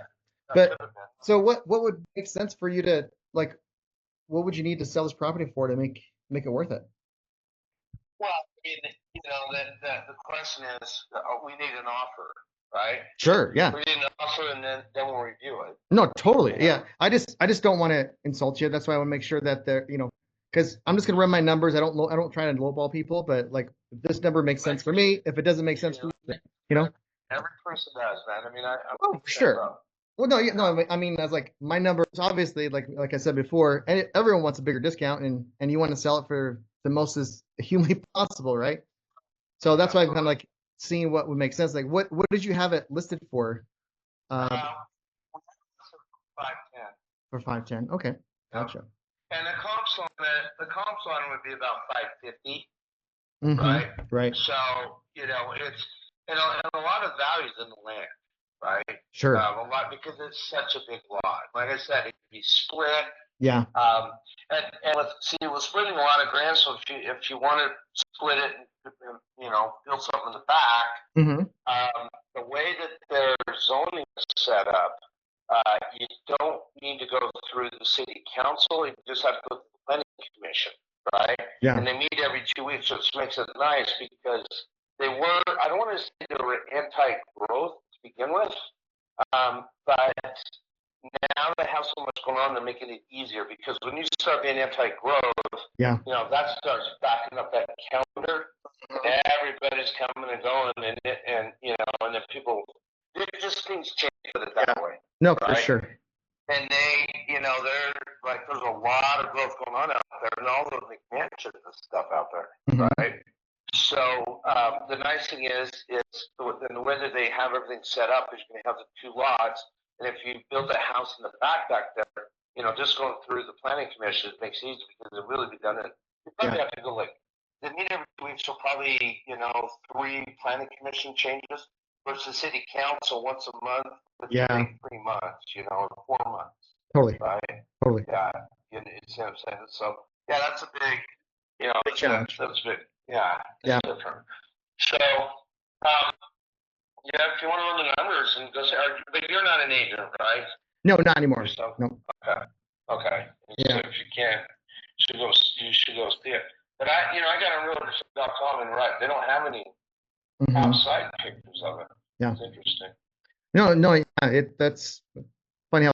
But so what would make sense for you to like? What would you need to sell this property for to make it worth it? Well, I mean, the question is, we need an offer, right? Sure. Yeah. We need an offer, and then we'll review it. No, totally. Yeah. I just don't want to insult you. That's why I want to make sure that they're, because I'm just gonna run my numbers. I don't try to lowball people, but like if this number makes sense for me, if it doesn't make sense for you, Every person does, man. I mean, Oh, sure. Well, no, no. I mean, as like my numbers, obviously, like I said before, and everyone wants a bigger discount, and you want to sell it for the most as humanly possible, right? So that's why I'm kind of like seeing what would make sense. Like, what did you have it listed for? 510. For 510. Okay, gotcha. And the comps on it would be about 550, Mm-hmm. right? Right. So it's and a lot of values in the land, right? Sure. A lot because it's such a big lot. Like I said, it could be split. Yeah. And with splitting a lot of grants, so if you want to split it and build something in the back, Mm-hmm. the way that their zoning is set up, you don't need to go through the city council. You just have to go to the planning commission, right? Yeah. And they meet every 2 weeks, so it makes it nice because I don't want to say they were anti-growth to begin with, but now they have so much going on, they're making it easier because when you start being anti-growth, Yeah. that starts backing up that calendar. Everybody's coming and going, and then people, just things change with it that way. No, for right? sure. And they're like, there's a lot of growth going on out there, and all those McMansions and stuff out there, Mhm. right? So the nice thing is the way that they have everything set up is you're going to have the two lots, and if you build a house in the back there, just going through the planning commission, it makes it easy because it'll really be done in. You probably have to go they meet every week, so probably 3 planning commission changes versus city council once a month, which Yeah. would take 3 months, or 4 months. Totally. Right? Totally. Yeah. You see what I'm saying? So yeah, that's a big, Big challenge. That's big. Yeah. Yeah. Different. So, if you want to run the numbers and go say, but you're not an agent, right? No, not anymore. Yourself? No. Okay. Yeah. So if you can, you should go see it. But I got on realtor.com and right, they don't have any Mhm. outside pictures of it. Yeah. It's interesting. No, yeah, that's funny how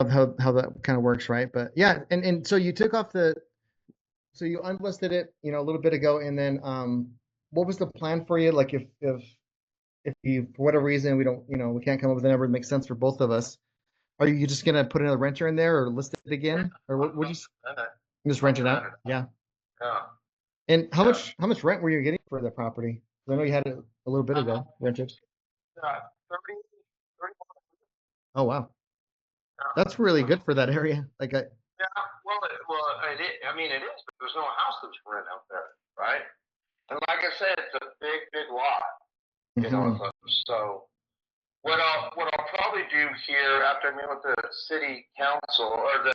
that kind of works, right? But yeah, and so you took off so you unlisted it, a little bit ago, and then what was the plan for you? Like if you for whatever reason we don't, we can't come up with a number that makes sense for both of us, are you just gonna put another renter in there or list it again, or what would you just rent it out? Yeah. Yeah. And how much rent were you getting for the property? 'Cause I know you had it a little bit ago rented. 30. Oh wow, that's really good for that area. Like Yeah, well, it is. I mean, it is, but there's no house that's for rent out there, right? And like I said, it's a big lot, Mhm. So what I'll probably do here after I meet with the city council or the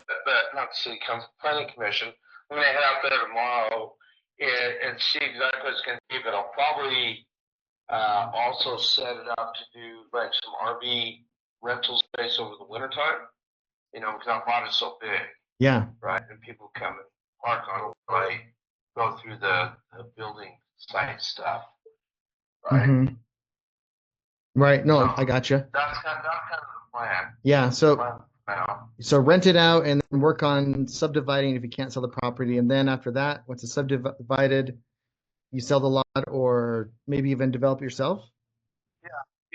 not the city council, planning commission, I'm gonna head out there tomorrow and see exactly what it's gonna be. But I'll probably also set it up to do like some RV rental space over the wintertime. Because our lot is so big. Yeah. Right, and people come and park on it, right? Go through the building site stuff, right? Mhm. Right. No, So I gotcha. that's kind of the plan. Yeah. So Now, rent it out and then work on subdividing if you can't sell the property, and then after that, once it's subdivided, you sell the lot or maybe even develop yourself. yeah,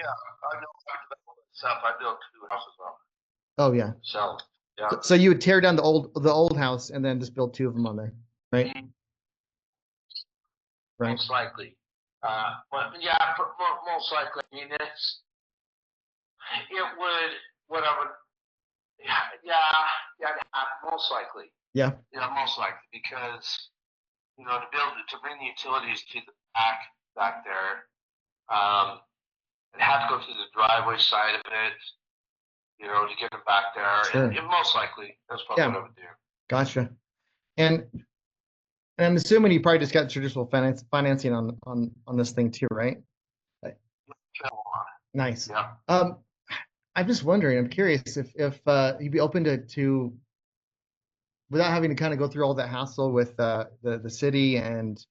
I know how to develop stuff. I built 2 houses on Oh yeah. So, yeah. So you would tear down the old house and then just build 2 of them on there, right? Right. Most likely. But yeah, most likely. I mean, it would, what I would, yeah, most likely. Yeah. Yeah, most likely, because, you know, to bring the utilities to the back there, it had to go through the driveway side of it, you know, to get them back there. Sure. And most likely, that's probably what I would do. Gotcha. And I'm assuming you probably just got traditional financing on this thing too, right? Nice. Yeah. I'm just wondering, I'm curious if you'd be open to without having to kind of go through all that hassle with the city and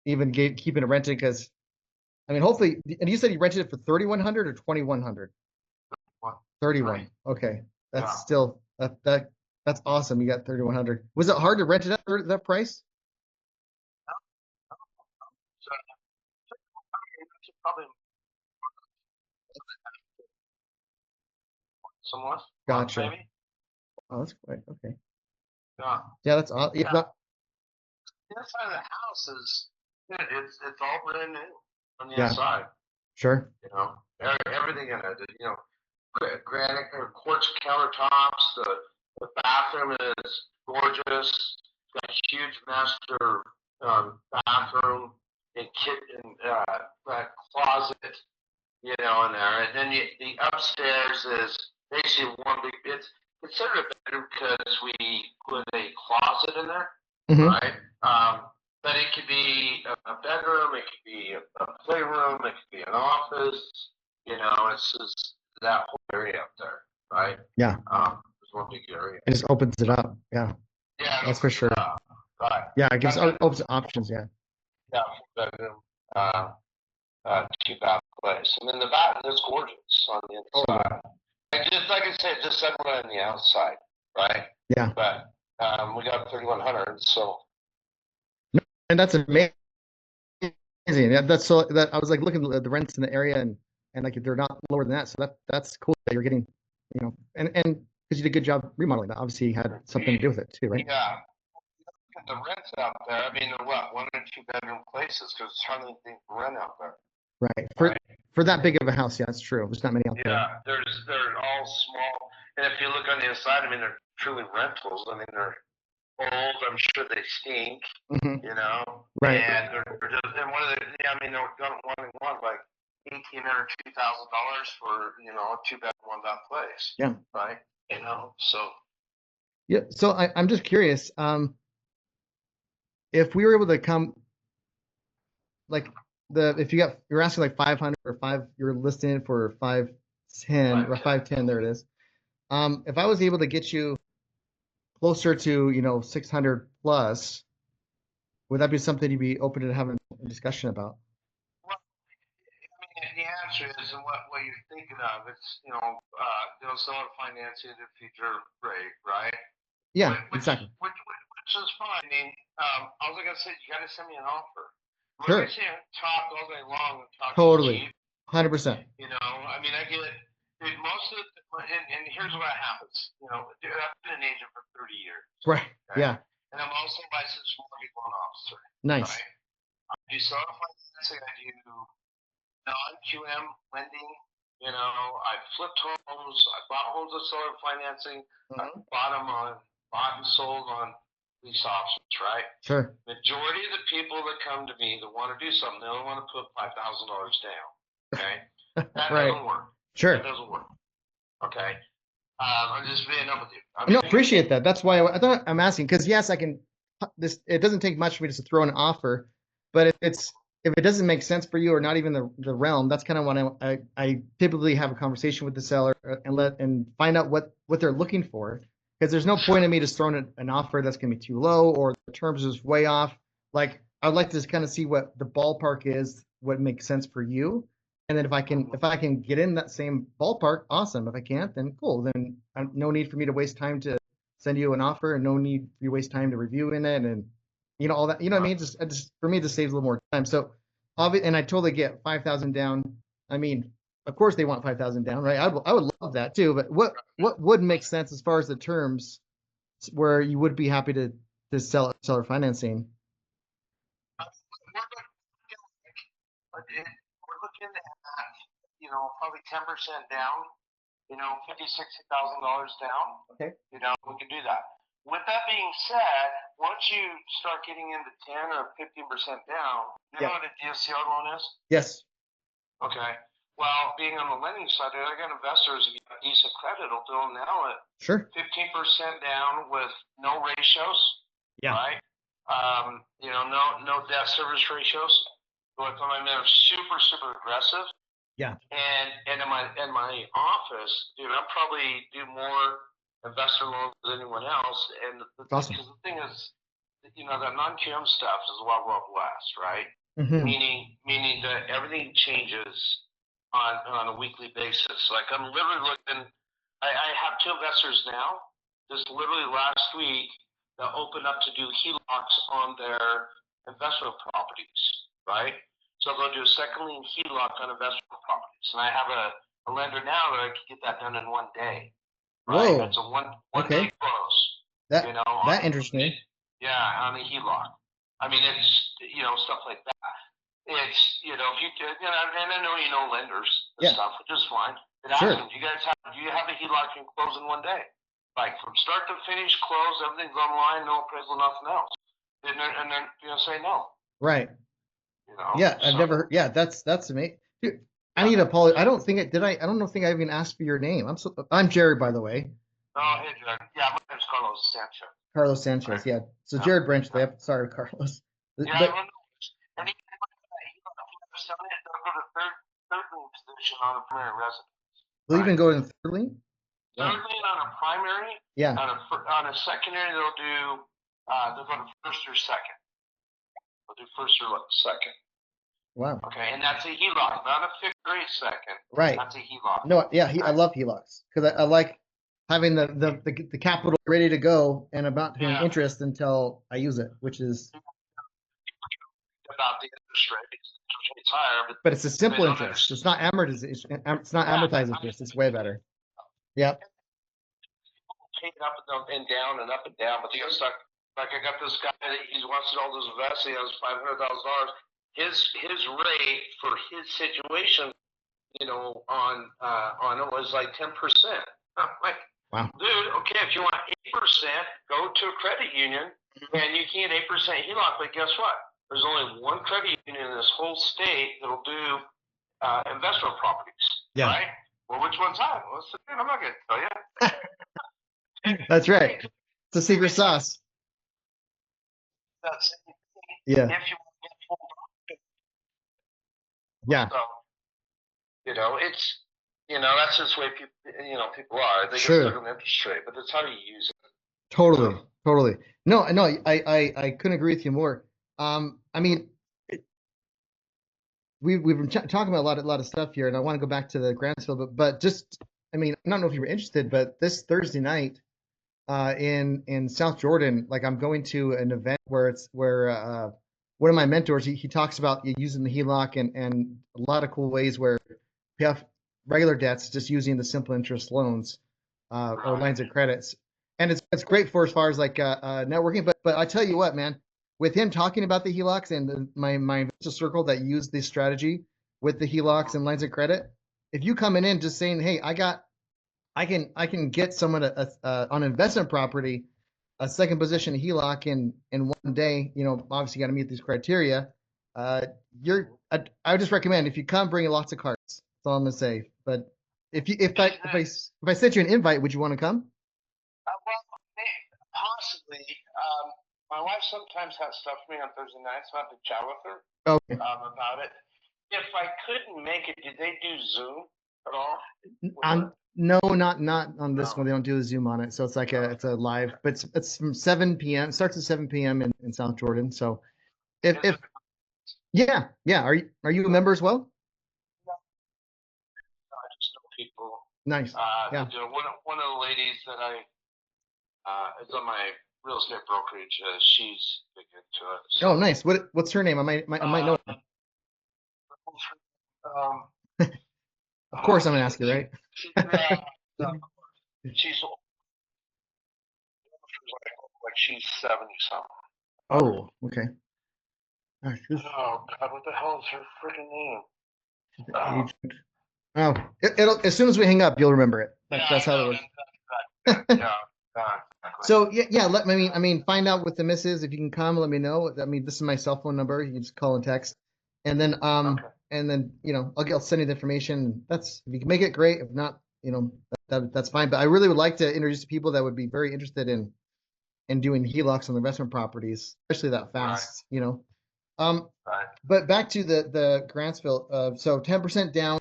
even keeping it rented, because I mean, hopefully, and you said you rented it for 3,100 or 2,100? 31. Right. Okay, that's Yeah. still that's awesome. You got 3,100. Was it hard to rent it at that price? So, probably somewhat. Gotcha. Maybe. Oh, that's quite okay. Yeah. Yeah, that's awesome. Yeah. The inside of the house is, it's all brand new on the Yeah. inside. Sure. You know, everything in it. You know, granite or quartz countertops. The bathroom is gorgeous. It's got a huge master bathroom and kitchen, that closet, you know, in there. And then the upstairs is basically one big. It's considered a bedroom because we put a closet in there, right? But it could be a bedroom, it could be a playroom, it could be an office. You know, it's just that whole area up there, right? Yeah. It's one big area. It just opens it up. Yeah. Yeah, That's for sure. Right. Yeah, it gives opens options. Yeah. Yeah, bedroom, 2 bath place, and then the bath is gorgeous on the inside. And just like I said, just similar on the outside, right? Yeah. But we got 3,100, so. And that's amazing. Yeah, that's so that I was like looking at the rents in the area and like they're not lower than that. So that's cool that you're getting, you know, and because you did a good job remodeling that. Obviously you had something to do with it too, right? Yeah. Look at the rents out there. I mean, they're what, 1 or 2 bedroom places, because it's hardly anything to rent out there. Right. For that big of a house, yeah, that's true. There's not many out there. Yeah, they're all small, and if you look on the inside, I mean, they're truly rentals. I mean, they're old. I'm sure they stink. You know, Right. And they're just, and one of the, I mean, they're one like $1,800, $2,000 for, you know, a 2-bed, 1-bath place. Yeah. Right. You know, so. Yeah. So I'm just curious, if we were able to come, like if you're asking like 500 or you're listing it for 510 or 510, there it is. If I was able to get you closer to, you know, 600 plus, would that be something you'd be open to having a discussion about? Well, I mean, the answer is, and what you're thinking of, it's, you know, seller financing the future rate, right? Yeah, exactly. Which is fine. I mean, I was gonna say, you gotta send me an offer. Sure. I can't talk all day long and talk Totally. cheap. 100%. You know, I mean, I get dude, most of the, and here's what happens. You know, dude, I've been an agent for 30 years. Right. Okay? Yeah. And I'm also a licensed mortgage loan officer. Nice. Right? I do seller financing. I do non-QM lending. You know, I flipped homes. I bought homes with seller financing. I bought and sold on lease options, right? Sure. Majority of the people that come to me that want to do something, they only want to put $5,000 down. Okay, that Right. doesn't work. Sure. That doesn't work. Okay, I'm just being up with you. No, appreciate that. That's why I thought I'm asking, because yes, I can. It doesn't take much for me just to throw an offer, but if it doesn't make sense for you or not even the realm, that's kind of when I typically have a conversation with the seller and find out what they're looking for, because there's no point in me just throwing an offer that's gonna be too low or the terms is way off. Like I'd like to just kind of see what the ballpark is, what makes sense for you. And then if I can get in that same ballpark, awesome. If I can't, then cool. Then no need for me to waste time to send you an offer, and no need for you to waste time to review in it, and you know all that. You know what I mean? Just for me, it just saves a little more time. So, and I totally get 5,000 down. I mean, of course they want 5,000 down, right? I would love that too. But what would make sense as far as the terms where you would be happy to sell seller financing? We're looking at, probably 10% down, $50,000-$60,000 down. Okay. We can do that. With that being said, once you start getting into 10 or 15% down, you know what a DSCR loan is? Yes. Okay. Well, being on the lending side, I got investors who got decent credit will do them now at Sure. 15% down with no ratios. Yeah. Right. No debt service ratios. But I mean, they're super aggressive. Yeah. And in my office, dude, I probably do more investor loans than anyone else. And Awesome. because the thing is, that non-QM stuff is Wild West, right? Mm-hmm. Meaning that everything changes on a weekly basis. Like I'm literally looking. I have two investors now. Just literally last week, that opened up to do HELOCs on their investment properties, right? So they'll do a second lien HELOC on investment properties, and I have a lender now that I can get that done in one day. Right? Whoa. That's a one Okay. day close. That interesting. Yeah, on a HELOC. I mean, it's stuff like that. It's if you and I know lenders and stuff, which is fine. But ask them, do you have a HELOC you can close in one day? Like from start to finish, close, everything's online, no appraisal, nothing else. And they're say no. Right. Yeah, I've never. Yeah, that's amazing. Dude, I need to apologize. I don't think I think I even asked for your name. I'm Jared, by the way. Oh, hey, Jared. Yeah, my name's Carlos Sanchez. Carlos Sanchez. Yeah. So Jared Branchley. Sorry, Carlos. Yeah, but, and he can go to third lien position on a primary residence. Will even go in third lien? Third lien on a primary. Yeah. On a secondary, they'll go to first or second. They'll do first or second. Wow. Okay, and that's a HELOC, not a fixed rate second. Right. That's a HELOC. No, yeah, I love HELOCs because I like having the capital ready to go and about paying interest until I use it, which is about the interest rate. It's higher, but it's a simple interest. It's not amortization. It's not amortized interest. It's way better. Yep. Paying up and down and up and down, but they got stuck. Like I got this guy that he wants to all this invest. He has $500,000. His rate for his situation, on it was like 10%. I'm like, wow, dude, okay, if you want 8%, go to a credit union and you can get 8% HELOC. But guess what? There's only one credit union in this whole state that'll do investment properties. Yeah. Right? Well, which one's that? Well, I'm not going to tell you. That's right. It's a secret sauce. That's yeah. If you want to get full yeah. So, it's that's just the way people are. They get stuck on the interest rate, but that's how you use it. Totally. No, I couldn't agree with you more. I mean, we've been talking about a lot of stuff here, and I want to go back to the Grantsville, but just, I mean, I don't know if you were interested, but this Thursday night, in South Jordan, like I'm going to an event where one of my mentors, he talks about using the HELOC and a lot of cool ways where we have regular debts, just using the simple interest loans or lines of credits. And it's great for as far as like networking. But I tell you what, man, with him talking about the HELOCs and my investor circle that use this strategy with the HELOCs and lines of credit, if you coming in just saying, hey, I can get someone on investment property a second position HELOC in one day, obviously you got to meet these criteria. I would just recommend if you come, bring lots of cards. That's all I'm gonna say. But if I sent you an invite, would you want to come? Well, possibly. My wife sometimes has stuff for me on Thursday nights. I have to chat with her about it. If I couldn't make it, did they do Zoom at all? No, not on this one. They don't do a Zoom on it, so it's like it's a live. But it's from 7 p.m. It starts at 7 p.m. in South Jordan. So if yeah, are you a member as well? No, I just know people. Nice. Yeah. One of the ladies that is on my real estate brokerage. She's big into it. So. Oh, nice. What's her name? I might know her. Of course, I'm gonna ask you, right? She's like she's 70 something. Oh, okay. Gosh, Oh God, what the hell is her freaking name? agent. Oh, it'll as soon as we hang up, you'll remember it. That's how it works. Yeah. So yeah. I mean, find out what the miss is. If you can come, let me know. I mean, this is my cell phone number. You can just call and text, and then I'll send you the information. That's if you can make it, great. If not, that's fine. But I really would like to introduce people that would be very interested in doing HELOCs on the investment properties, especially that fast. But back to the Grantsville. So 10% down.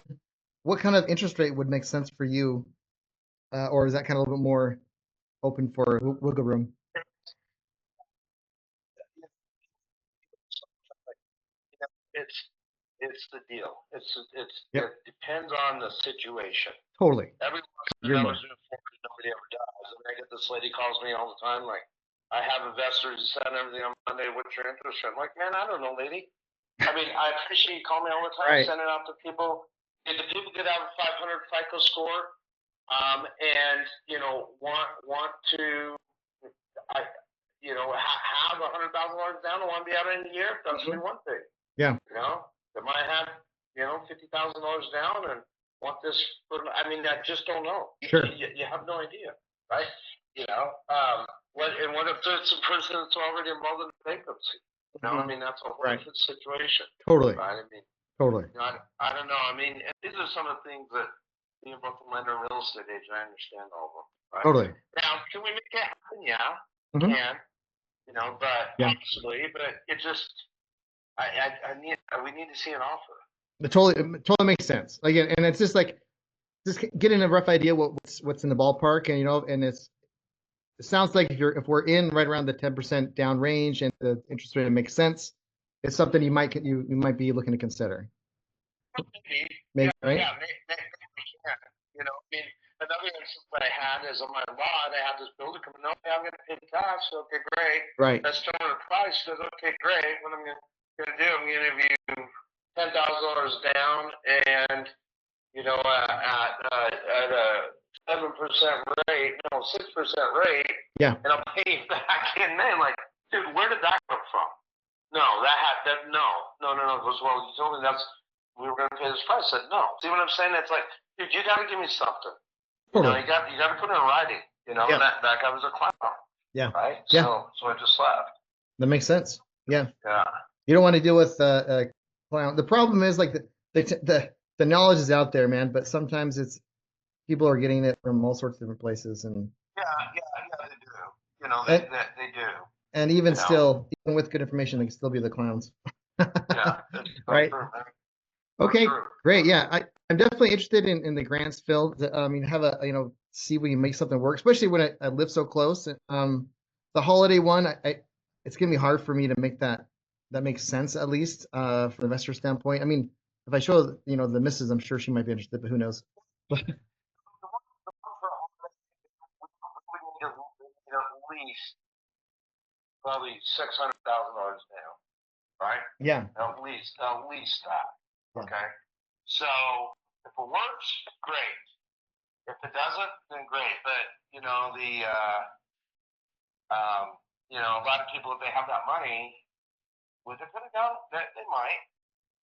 What kind of interest rate would make sense for you, or is that kind of a little bit more open for wiggle room? It's the deal. It depends on the situation. Totally. Everyone knows nobody ever does. And I get this lady calls me all the time, like, I have investors send everything on Monday. What's your interest rate? I'm like, man, I don't know, lady. I mean, I appreciate you calling me all the time, sending it out to people. If the people get out a 500 FICO score, and want to, have $100,000 down and want to be out in a year, that's really one thing. Yeah. They might have, $50,000 down and want this. I mean, I just don't know. Sure. You have no idea, right? What if it's a person that's already involved in bankruptcy? I mean, that's a whole different situation. Totally. Right? I mean, totally. I don't know. I mean, these are some of the things that being both a lender and real estate agent, I understand all of them. Right? Totally. Now, can we make it happen? Yeah, we can. But possibly, but it just, we need to see an offer. It totally makes sense. Again, and it's just getting a rough idea what's in the ballpark, and it sounds like if we're in right around the 10% down range and the interest rate makes sense, it's something you might be looking to consider. Maybe, right? Yeah, maybe we can. I mean, another instance that I had is on my lot, I had this builder come in, okay, I'm going to pay cash. Okay, great. Right. That's still the price. She goes, okay, great. What I'm going to do, I'm going to give you $10,000 down and, at a 7% rate, 6% rate. Yeah. And I'll pay you back in May. I'm like, dude, where did that come from? No. Goes, well, you told me we were going to pay this price. I said, no. See what I'm saying? It's like, dude, you got to give me something. Totally. You got to put it in writing. Yeah. That guy was a clown. Yeah. Right. Yeah. So I just left. That makes sense. Yeah. Yeah. You don't want to deal with a clown. The problem is the knowledge is out there, man, but sometimes people are getting it from all sorts of different places, and yeah, they do. They do. And even still, even with good information, they can still be the clowns. Yeah. Right. True, okay. true. Great. Yeah. I'm definitely interested in the Grantsville. See if we can make something work, especially when I live so close. The holiday one, it's gonna be hard for me to make that makes sense, at least from the investor standpoint. I mean, if I show the missus, I'm sure she might be interested, but who knows? At least probably $600,000 down, right? Yeah. At least that. Okay. So if it works, great. If it doesn't, then great. But a lot of people, if they have that money, would they put it down? They might.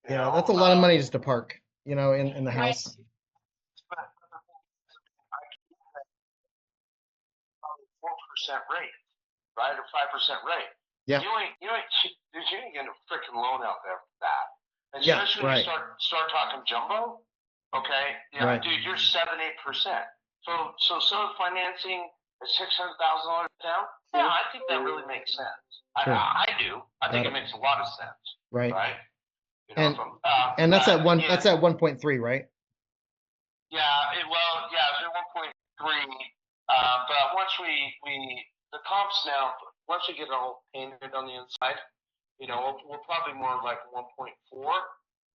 Yeah, that's a lot of money just to park, in the house. 4% rate, right, or 5% rate. Yeah. You ain't getting a freaking loan out there for that. And Yeah, especially when right. you start talking jumbo. Okay. Yeah, Right. dude, you're 7-8%. So financing at $600,000 down. Yeah, I think that really makes sense. Sure. I do. I think it makes a lot of sense. Right. Right. And that's at 1.3, right? Yeah, it's at 1.3. But once the comps now, once we get it all painted on the inside, we're probably more like 1.4.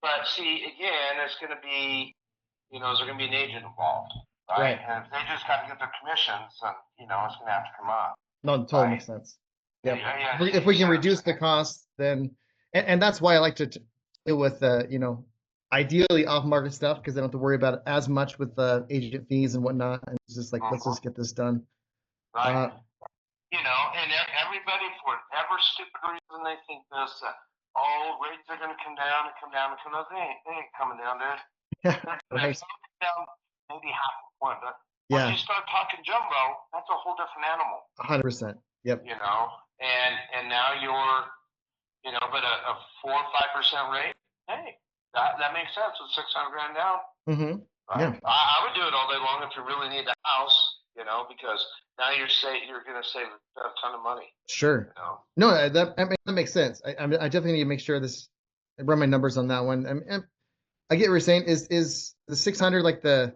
But see, again, it's going to be, is there going to be an agent involved, right? And if they just got to get their commissions, then it's going to have to come up. No, it totally makes sense. Yeah. If we can reduce the cost, then, and that's why I like to deal with, ideally off-market stuff because I don't have to worry about it as much with the agent fees and whatnot. And it's just like, let's just get this done. Right. You know, and everybody, for whatever stupid reason they think this, rates are going to come down and come down and come down. They ain't coming down, dude. Right. Down maybe half a point, but Yeah. once you start talking jumbo, that's a whole different animal. 100%. Yep. You know, and now you're, you know, but a 4 or 5% rate, hey, that makes sense with 600 grand down. Mm-hmm. Right? Yeah. I would do it all day long if you really need the house, you know, because now you're going to save a ton of money. Sure. You know? No, that makes sense. I definitely need to make sure I run my numbers on that one. I get what you're saying. Is the 600 like the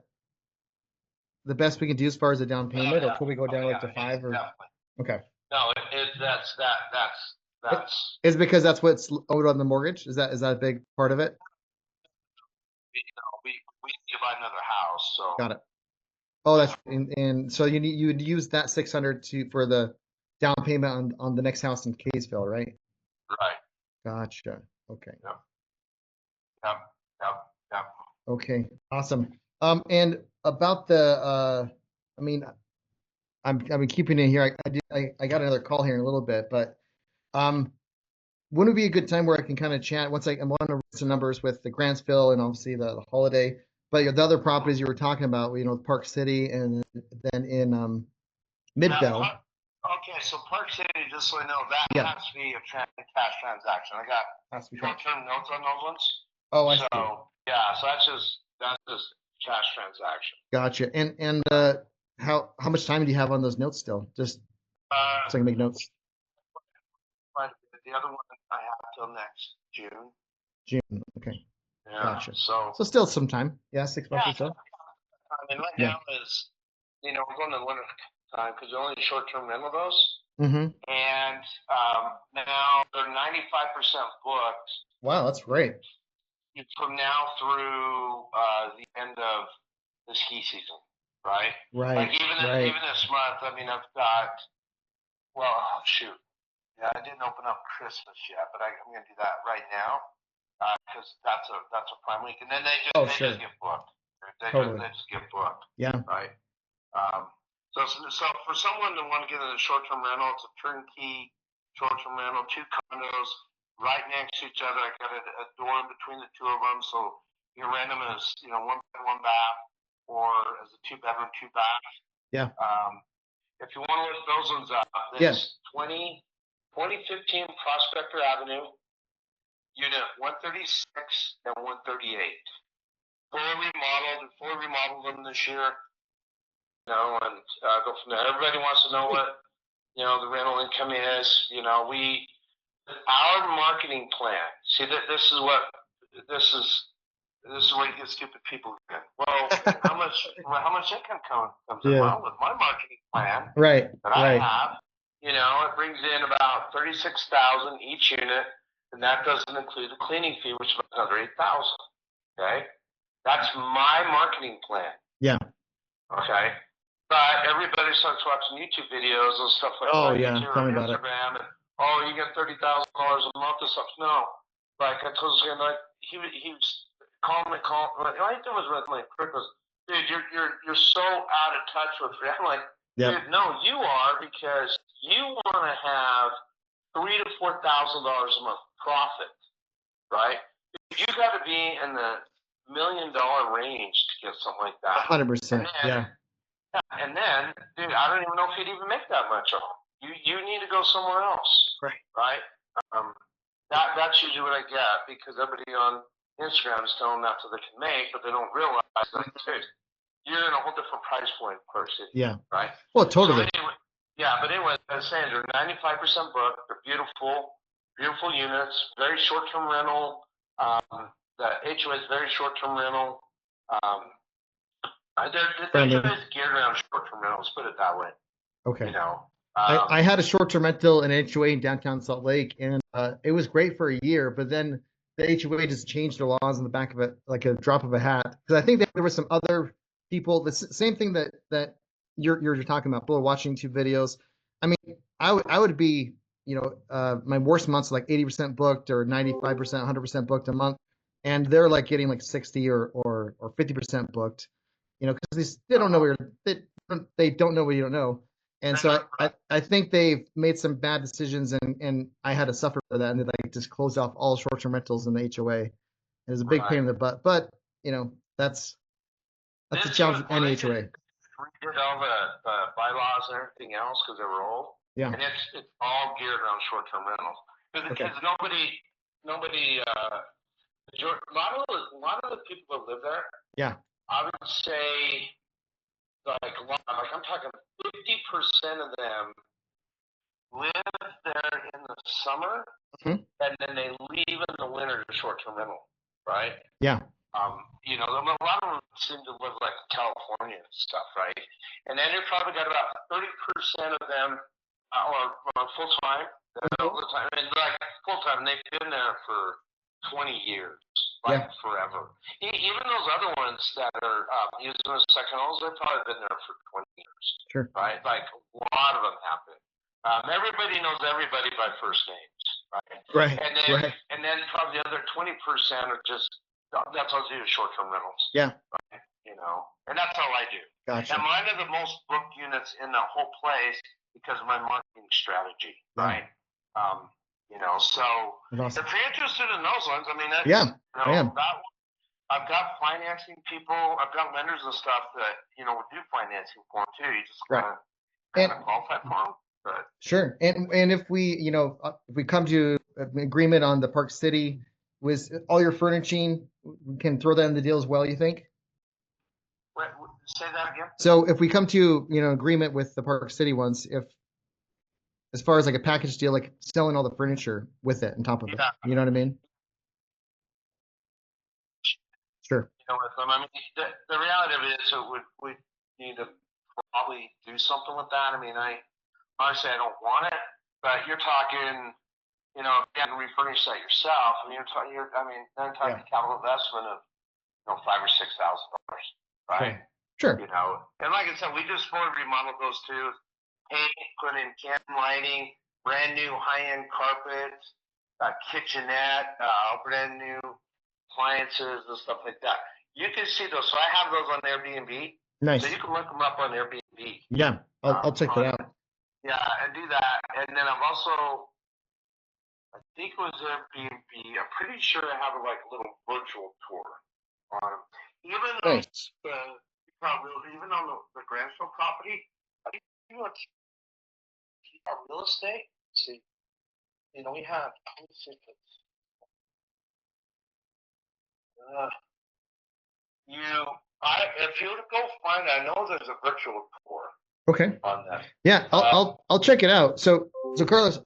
best we can do as far as a down payment, or could we go down like to 5 or? Definitely. Okay. No, that's. Is because that's what's owed on the mortgage? Is that a big part of it? You know, we need to buy another house, so. Got it. Oh, that's and so you would use that 600 for the down payment on the next house in Kaysville, right? Right. Gotcha. Okay. Yep. Okay. Awesome. And about the I mean, I've been keeping it here. I got another call here in a little bit, but when would be a good time where I can kind of chat once I want to read some numbers with the Grantsville and obviously the Holiday, but the other properties you were talking about, you know, Park City and then in Midvale. Okay, so Park City, just so you know, that has to be a cash transaction. I got short-term notes on those ones. Oh, I see. So yeah, so that's just cash transaction. Gotcha. And how much time do you have on those notes still? Just so I can make notes. The other one I have till next June. June. Okay. Yeah. Gotcha. So still some time. Yeah, 6 months or so. I mean, right now is, you know, we're going to winter time because they're only short-term rental those. Mm-hmm. And now they're 95% booked. Wow, that's great. From now through the end of the ski season, right? Right. Like even this month, I mean, I've got, well, shoot. Yeah, I didn't open up Christmas yet, but I'm going to do that right now because that's a prime week, and then they just get booked. They just get booked. Yeah. Right. So for someone to want to get in a short-term rental, it's a turnkey short-term rental, 2 condos right next to each other. I got a door in between the 2 of them, so you can rent them as 1 bed, 1 bath, or as a 2-bedroom, 2 bath. Yeah. If you want to look those ones up, it's 2015 Prospector Avenue, unit 136 and 138. Fully remodeled them this year. You know, and go from there. Everybody wants to know what, you know, the rental income is. You know, our marketing plan. See that this is where you get stupid people again. Well, how much income comes in? Well, with my marketing plan that I have, you know, it brings in about $36,000 each unit, and that doesn't include the cleaning fee, which is another $8,000. Okay, that's my marketing plan. Yeah. Okay, but everybody starts watching YouTube videos and stuff like that. YouTube Tell me or about it. Instagram, and you get $30,000 a month or something. No, like I told him, like he was calling. Like, I think it was with my prick was, dude, you're so out of touch with reality. I'm like, dude, no, you are, because you want to have $3,000 to $4,000 a month profit, right? You got to be in the $1 million range to get something like that. 100%. Yeah. And then, dude, I don't even know if you'd even make that much on. You need to go somewhere else. Right. That's usually what I get, because everybody on Instagram is telling them that's what they can make, but they don't realize, like, dude, you're in a whole different price point per city. Yeah. Right. Well, totally. So anyway, I was saying they're 95% booked. They're beautiful units, very short-term rental. The HOA is very short-term rental. The HOA is geared around short-term rentals. Put it that way. Okay. You know. I had a short-term rental in HOA in downtown Salt Lake, and it was great for a year, but then the HOA just changed their laws in the back of it, like a drop of a hat. Because I think there were some other people, the same thing that you're talking about, people are watching YouTube videos. I mean, I would be, you know, my worst months like 80% booked or 95%, 100% booked a month. and they're like getting like 60 or 50% booked, you know, because they don't know where they don't know what you don't know. And so I think they've made some bad decisions, and I had to suffer for that, and they like just closed off all short-term rentals in the HOA. It was a big pain in the butt, but you know, that's a challenge with any HOA. Redid all the bylaws and everything else because they were old. Yeah. And it's all geared around short-term rentals. Because nobody a lot of the people that live there, Yeah. I would say like I'm talking 50% of them live there in the summer, and then they leave in the winter to short-term rental, right? Yeah. You know, a lot of them seem to live like California and stuff, right? And then you probably got about 30% of them are full-time, all the time, and like full-time, they've been there for 20 years, like forever. Even those other ones that are using the second homes, they've probably been there for 20 years. Sure. Right? Like a lot of them have been. Everybody knows everybody by first names, right? Right. And then probably the other 20% are just, that's all I do is short-term rentals. Yeah. Right? You know, and that's all I do. Gotcha. And mine are the most booked units in the whole place because of my marketing strategy, right? You know, so awesome. if you're interested in those ones, I mean, that's, I am. I've got financing people, I've got lenders and stuff that, you know, would do financing for them too. You just gotta kind of qualify for them. But Sure. And if we, you know, if we come to an agreement on the Park City, with all your furnishing, we can throw that in the deal as well, you think? say that again? So if we come to, you know, agreement with the Park City ones, if as far as like a package deal, like selling all the furniture with it on top of it, you know what I mean? Sure. You know, with them, I mean, the reality of it is, we need to probably do something with that. I mean, honestly, I don't want it, but you're talking, you know, you have to refurnish that yourself. I mean, you're talking capital investment of, you know, $5,000 or $6,000, right? Sure. You know, and like I said, we just fully remodeled those two. Paint, put in candle lighting, brand new high-end carpets, kitchenette, brand new appliances and stuff like that. You can see those. So I have those on Airbnb. Nice. So you can look them up on Airbnb. Yeah, I'll check that out. Yeah, and do that. And then I've also, I think it was Airbnb. I'm pretty sure I have like a little virtual tour on them. Even Nice. even on the Grantsville property, I think you want our real estate. See, you know, we have. Let me see if it's, if you go find, I know there's a virtual tour. Okay. On that. Yeah, I'll check it out. So Carlos,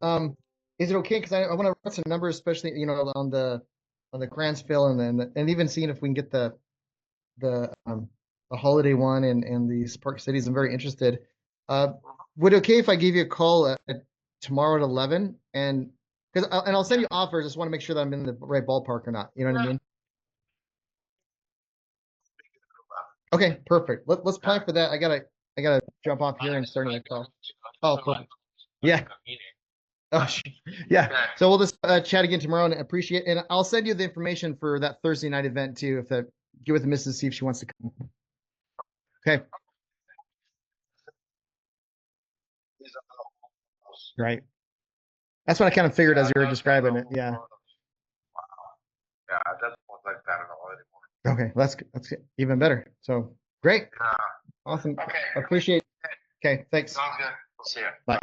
is it okay? Because I want to run some numbers, especially, you know, on the Grantsville, and even seeing if we can get the holiday one and these Park Cities. I'm very interested. Would it okay if I gave you a call tomorrow at 11? And I'll send you offers. Just want to make sure that I'm in the right ballpark or not. You know what I mean? Okay, perfect. Let's plan for that. I gotta jump off here and start another call. Oh, perfect. Yeah. Oh, yeah. So we'll just chat again tomorrow, and appreciate. And I'll send you the information for that Thursday night event too. If get with the missus, see if she wants to come. Okay. Right. That's what I kind of figured as you were describing it. Yeah. Wow. Yeah, it doesn't look like that at all anymore. Okay, that's even better. So great. Yeah. Awesome. Okay. Appreciate. Okay, thanks. Sounds good. We'll see you. Bye.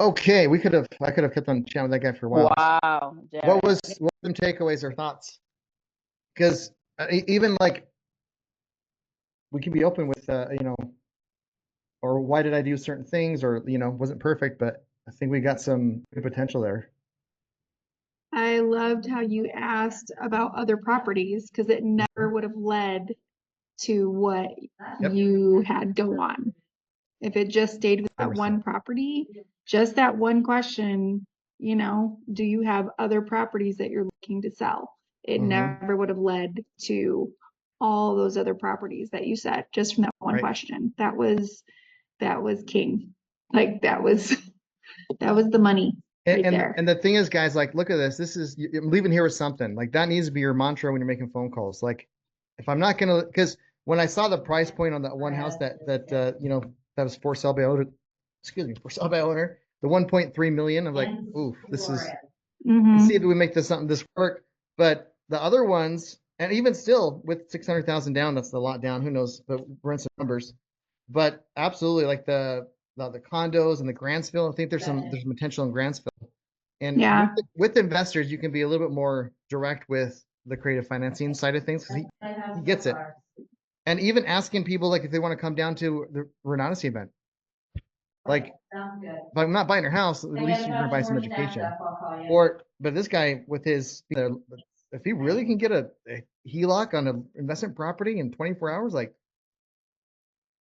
Okay, I could have kept on chatting with that guy for a while. Wow. Jared. What were some takeaways or thoughts? Because even like we can be open with you know, or why did I do certain things, or you know, wasn't perfect, but I think we got some good potential there. I loved how you asked about other properties because it never would have led to what you had go on. If it just stayed with that 100%. one property, just that one question, you know, do you have other properties that you're looking to sell? It never would have led to all those other properties that you said just from that one question. That was king. Like that was the money. right there. And the thing is, guys, like, look at this. This is, I'm leaving here with something. Like, that needs to be your mantra when you're making phone calls. Like, if I'm not gonna, because when I saw the price point on that one house that that was for sale by owner, for sale by owner, the 1.3 million, I'm like, ooh, this is. Let's see if we make this work. But the other ones, and even still with 600,000 down, that's a lot down. Who knows? But we're in some numbers. But absolutely, like the condos and the Grantsville, I think there's some potential in Grantsville. And Yeah. with investors, you can be a little bit more direct with the creative financing side of things because he gets it. And even asking people like if they want to come down to the Renaissance event. Like, if I'm not buying your house, at least you're gonna buy some education. But this guy with his, if he really can get a HELOC on an investment property in 24 hours, like,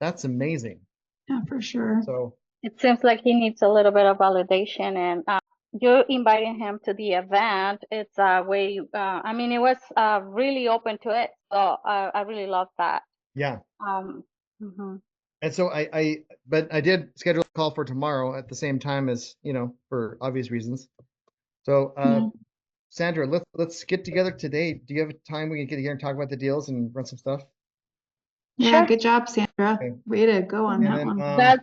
that's amazing. Yeah, for sure. So It seems like he needs a little bit of validation, and you're inviting him to the event. It's a way, I mean, it was really open to it. So I really love that. yeah. Mhm. And so but I did schedule a call for tomorrow at the same time as, for obvious reasons. So, Sandra, let's get together today. Do you have a time we can get together and talk about the deals and run some stuff? Yeah, Sure. good job, Sandra. Okay. Way to go on And that then, one. That's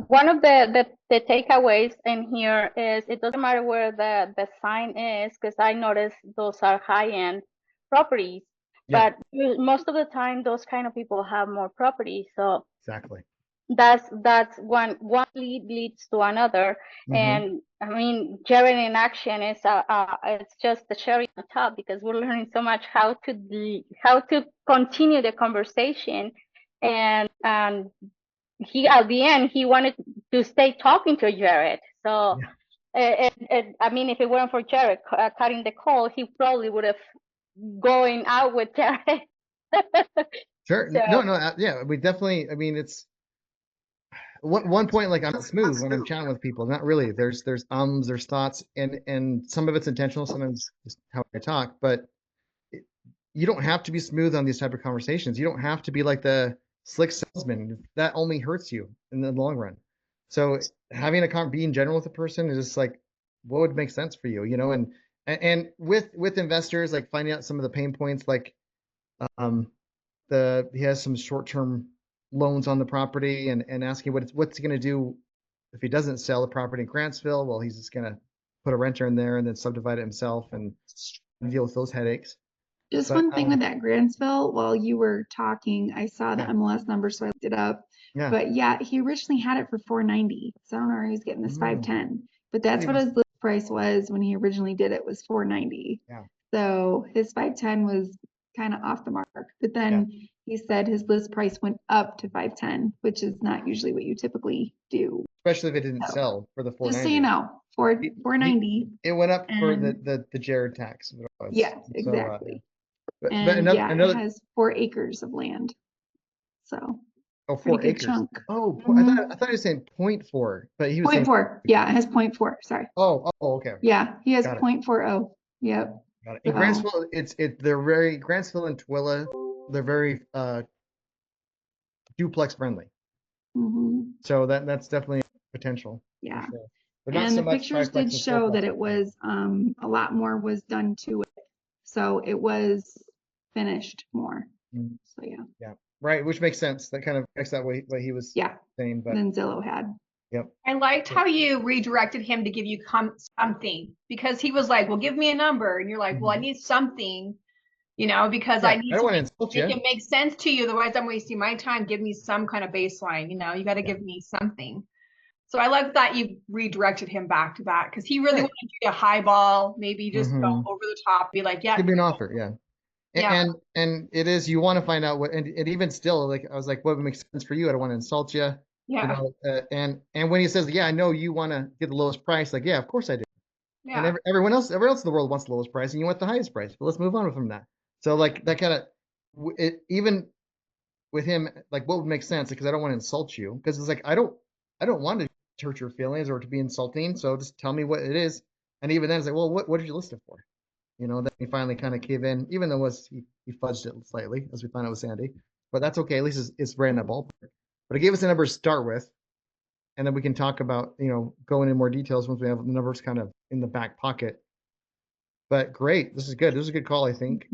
one of the takeaways in here is it doesn't matter where the sign is, because I noticed those are high-end properties, Yeah. but most of the time those kind of people have more properties. So Exactly. that's one lead leads to another. And I mean, Jared in action is it's just the cherry on top, because we're learning so much how to continue the conversation, and he at the end he wanted to stay talking to Jared. So I mean, if it weren't for Jared cutting the call, he probably would have going out with Jared. Sure. So, No, yeah, we definitely, I mean, it's one point, like, I'm not smooth when I'm chatting with people. Not really. There's there's thoughts, and some of it's intentional, sometimes just how I talk, but you don't have to be smooth on these type of conversations. You don't have to be like the slick salesman. That only hurts you in the long run. So having being general with a person is just like, what would make sense for you, and with investors, like, finding out some of the pain points, like, he has some short-term loans on the property, and asking what's he going to do if he doesn't sell the property in Grantsville. Well, he's just going to put a renter in there and then subdivide it himself and deal with those headaches. Just one thing with that Grantsville, while you were talking, I saw the MLS number, so I looked it up. Yeah. But yeah, he originally had it for 490. So I don't know where he's getting this 510. But that's what his list price was when he originally did it, was 490. Yeah. So his 510 was kind of off the mark. But then he said his list price went up to 510, which is not usually what you typically do. Especially if it didn't sell for the 490. Just so you know, 490. It went up for the Jared tax. Yes, exactly. But it has 4 acres of land. So. Oh, pretty 4 good acres. chunk. Oh, I thought he was saying 0.4, but he was saying 0.4. Yeah, it has 0.4. Sorry. Oh, okay. Yeah, he has 0.40. Yep. Got it. In Grantsville, they're very Grantsville and Twilla. They're very duplex friendly. So that's definitely potential. Yeah. Sure. And the pictures did show that it was a lot more was done to it, so it was finished more. So yeah. Yeah. Right, which makes sense. That kind of makes that way what he was saying. But then Zillow had. Yep. I liked how you redirected him to give you something, because he was like, well, give me a number. And you're like, well, I need something, because I need to make it make sense to you. Otherwise, I'm wasting my time. Give me some kind of baseline. You got to give me something. So I like that you redirected him back to that, because he really wanted you to highball, maybe just go over the top, be like, give me an offer. Yeah. And it is, you want to find out what, and even still, like, I was like, what makes sense for you? I don't want to insult you. Yeah. And when he says, yeah, I know you want to get the lowest price, like, yeah, of course I do. Yeah. And everyone else in the world wants the lowest price, and you want the highest price. But let's move on from that. So, like, that kind of, even with him, like, what would make sense? Because I don't want to insult you. Because it's like, I don't want to hurt your feelings or to be insulting. So just tell me what it is. And even then, it's like, well, what did you list it for? Then he finally kind of gave in, even though he fudged it slightly, as we found out with Sandy. But that's okay. At least it's right in that ballpark. But it gave us a number to start with. and then we can talk about, going into more details once we have the numbers kind of in the back pocket. But great, this is good. This is a good call, I think.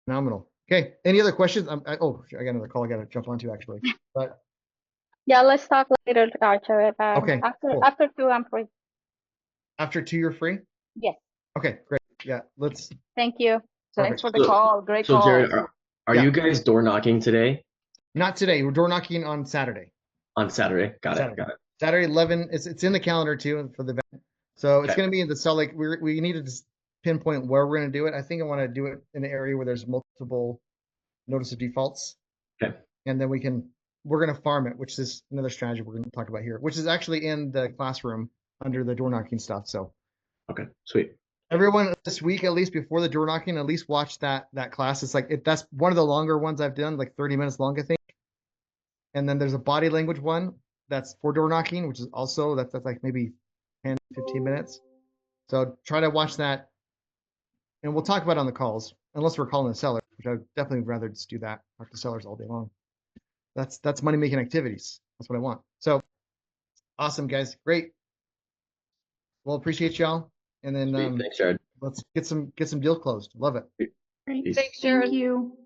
Phenomenal. Okay, any other questions? I got another call I got to jump onto actually. But Yeah, let's talk later, Jared. okay, cool. After 2, I'm free. After 2, you're free? Yes. Okay, great. Yeah, let's. Thank you. Thanks Perfect. for the call. Great So call. Jared, are Yeah. you guys door knocking today? Not today. We're door knocking on Saturday. On Saturday. Got it. Saturday 11. It's in the calendar too for the event. So it's going to be in the Salt Lake. We need to just pinpoint where we're going to do it. I think I want to do it in an area where there's multiple notice of defaults. Okay. And then we're going to farm it, which is another strategy we're going to talk about here, which is actually in the classroom under the door knocking stuff. So. Okay. Sweet. Everyone this week, at least before the door knocking, at least watch that class. It's like that's one of the longer ones I've done, like 30 minutes long, I think. And then there's a body language one that's for door knocking, which is also that's like maybe 10, 15 minutes. So try to watch that. And we'll talk about it on the calls, unless we're calling the seller, which I'd definitely rather just do that. Talk to sellers all day long. That's money making activities. That's what I want. So awesome, guys. Great. Well, appreciate y'all. And then Thanks, Jared. let's get some deals closed. Love it. Great. Peace. Thank you.